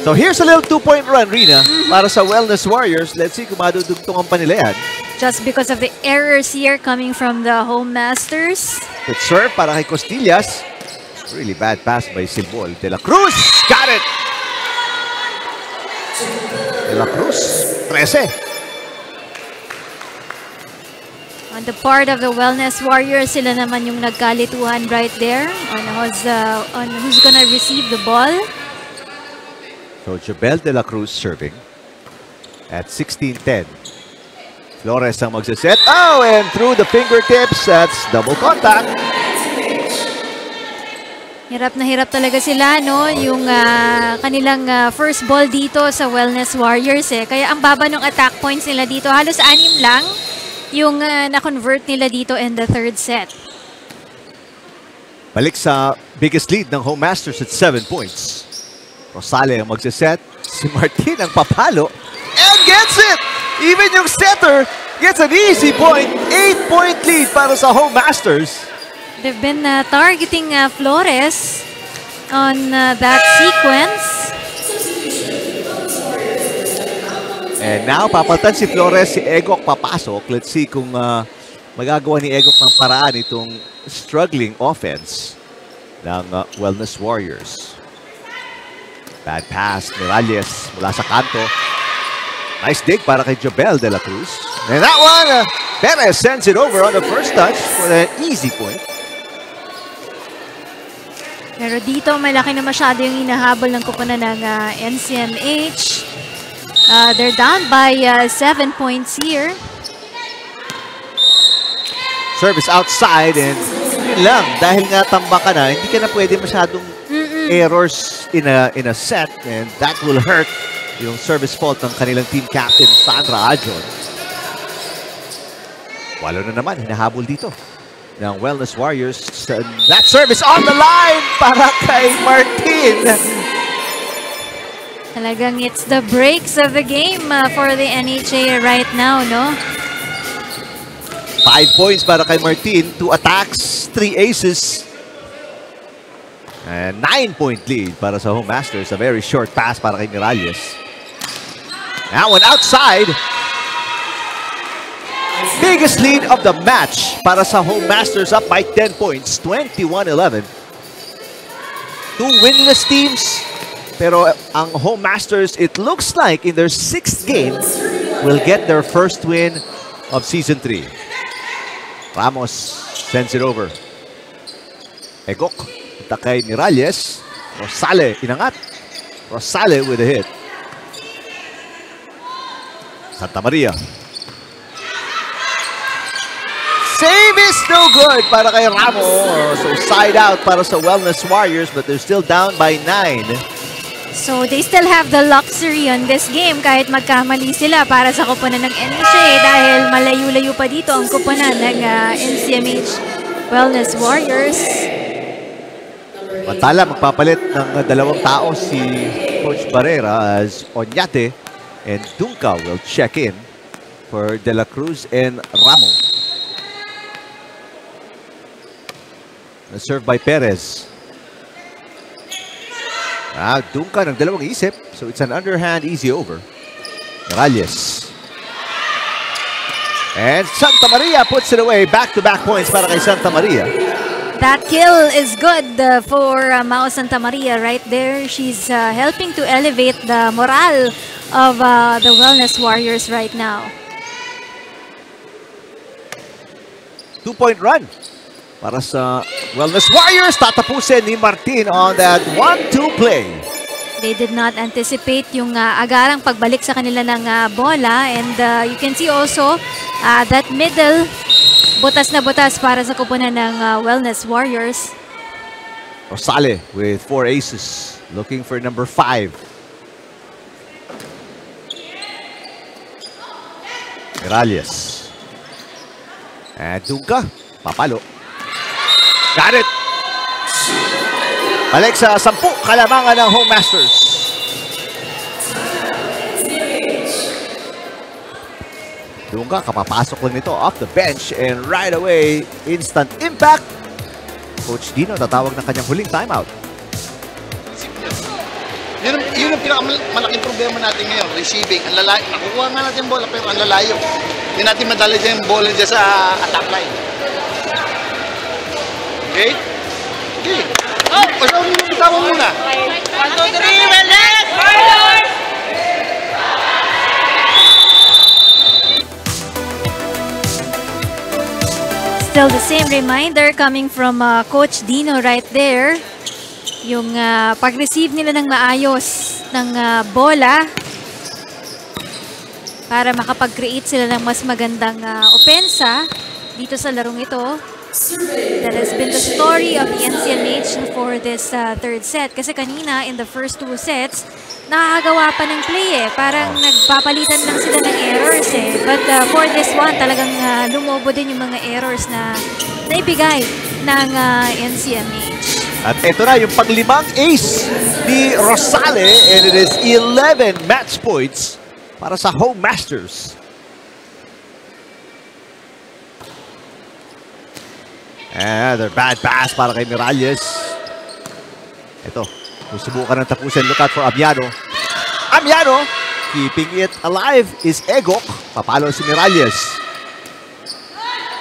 So here's a little 2-point run, Rina, para sa Wellness Warriors. Let's see kung madudugtungan pa nila yan. Just because of the errors here coming from the Home Masters. Good serve para kay Costillas. Really bad pass by Silbol. De La Cruz! Got it! De La Cruz, 13. On the part of the Wellness Warriors, sila naman yung nagkalituhan right there on who's gonna receive the ball. So Jobel De La Cruz serving at 16-10. Flores ang magsaset. Oh, and through the fingertips, that's double contact. Hirap na hirap talaga sila, no? Yung kanilang first ball dito sa Wellness Warriors. Kaya ang baba ng attack points nila dito, halos 6 lang yung na-convert nila dito in the third set. Balik sa biggest lead ng Home Masters at 7 points. Rosale ang magsaset. Si Martin ang papalo. And gets it! Even yung setter gets an easy point. 8-point lead para sa Home Masters. They've been targeting Flores on that sequence. And now, papatan si Flores, si Egok papasok. Let's see kung magagawa ni Egok ng paraan itong struggling offense ng Wellness Warriors. Bad pass, Miralles mula sa kanto. Nice dig para kay Jobel De La Cruz. And that one, Perez sends it over on the first touch for an easy point. Pero dito, malaki na masyado yung hinahabol ng kupunan ng NCMH. They're down by 7 points here. Service outside and yun lang. Dahil nga tamba ka na, hindi ka na pwede masyadong errors in a set and that will hurt yung service fault ng kanilang team captain Sandra Adjon. Walo na naman, hinahabol dito ng Wellness Warriors. That service on the line para kay Martin. Talagang it's the breaks of the game for the NHA right now, no? 5 points para kay Martin, 2 attacks, 3 aces. And 9-point lead para sa Home Masters. A very short pass para kay Miralles. That one outside. Biggest lead of the match para sa Home Masters, up by 10 points, 21-11. 2 winless teams. Pero ang Home Masters, it looks like in their 6th game, will get their first win of Season 3. Ramos sends it over. Egok, punta kay Miralles. Rosale, inangat. Rosale with a hit. Santa Maria. Save is no good para kay Ramos. So side out para sa Wellness Warriors, but they're still down by 9. So they still have the luxury on this game kahit magkamali sila para sa kupunan ng NHA dahil malayo-layo pa dito ang kupunan ng NCMH Wellness Warriors. Mantala, magpapalit ng dalawang tao si Coach Barrera as Oñate and Dunca will check in for De La Cruz and Ramo. Served by Perez. Dunca ng dalawang isip. So it's an underhand easy over. Miralles. And Santa Maria puts it away. Back-to-back points para kay Santa Maria. That kill is good for Mao Santa Maria right there. She's helping to elevate the morale of the Wellness Warriors right now. 2-point run para sa Wellness Warriors. Tatapusin ni Martin on that 1-2 play. They did not anticipate yung agarang pagbalik sa kanila ng bola, and you can see also that middle, butas na butas para sa kupunan ng Wellness Warriors. Rosale with 4 aces, looking for number 5. Miralles. And Dunca, papalo. Got it! Balik sa 10 kalamangan ng Home Masters. Dunca, kapapasok lang nito off the bench and right away, instant impact. Coach Dino tatawag ng kanyang huling timeout. Yun ang pinakamalaking problema natin ngayon, receiving. Ang lalayo, nakukuha nga natin yung bola pero ang lalayo. Hindi natin madala dyan yung bola dyan sa attack line. Okay? Okay. Bitawan muna. 1, 2, 3, Wellness! Warriors! Still the same reminder coming from Coach Dino right there. Yung pag-receive nila ng maayos ng bola para makapag-create sila ng mas magandang opensa dito sa larong ito. That has been the story of the NCMH for this third set. Kasi kanina, in the first 2 sets, nakakagawa pa ng play eh. Parang nagpapalitan lang sila ng errors eh. But for this one, talagang lumobo din yung mga errors na naibigay ng NCMH. At ito na yung pang-5 ace ni Rosale, and it is 11 match points para sa Home Masters. Another bad pass para kay Miralles. Ito, susubukan ng tapusin. Look out for Amiano. Amiano, keeping it alive is Egok. Papalo si Miralles.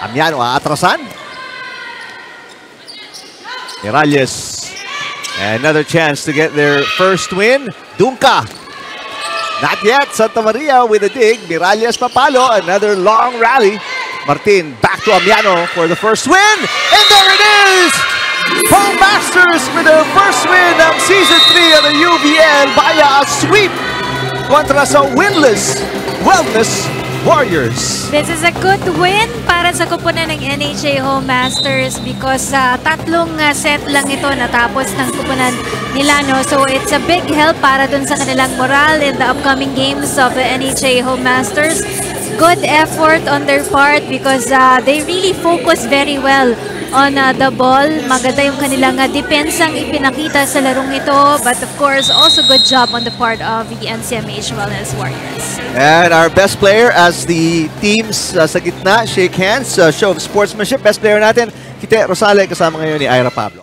Amiano, aatrasan. Miralles. Another chance to get their first win. Dunca. Not yet. Santa Maria with a dig. Miralles papalo. Another long rally. Martin back to Amiano for the first win. And there it is! Home Masters with their first win of Season 3 of the UVL via a sweep kontra sa winless Wellness Warriors. This is a good win para sa kupunan ng NHA Home Masters because tatlong set lang ito natapos ng kupunan nila. No? So it's a big help para dun sa kanilang morale in the upcoming games of the NHA Home Masters. Good effort on their part because they really focus very well on the ball. Maganda yung kanilang depensang ipinakita sa larong ito. But of course, also good job on the part of the NCMH Wellness Warriors. And our best player as the teams sa gitna, shake hands, show of sportsmanship. Best player natin, Kite Rosale, kasama ngayon ni Ira Pablo.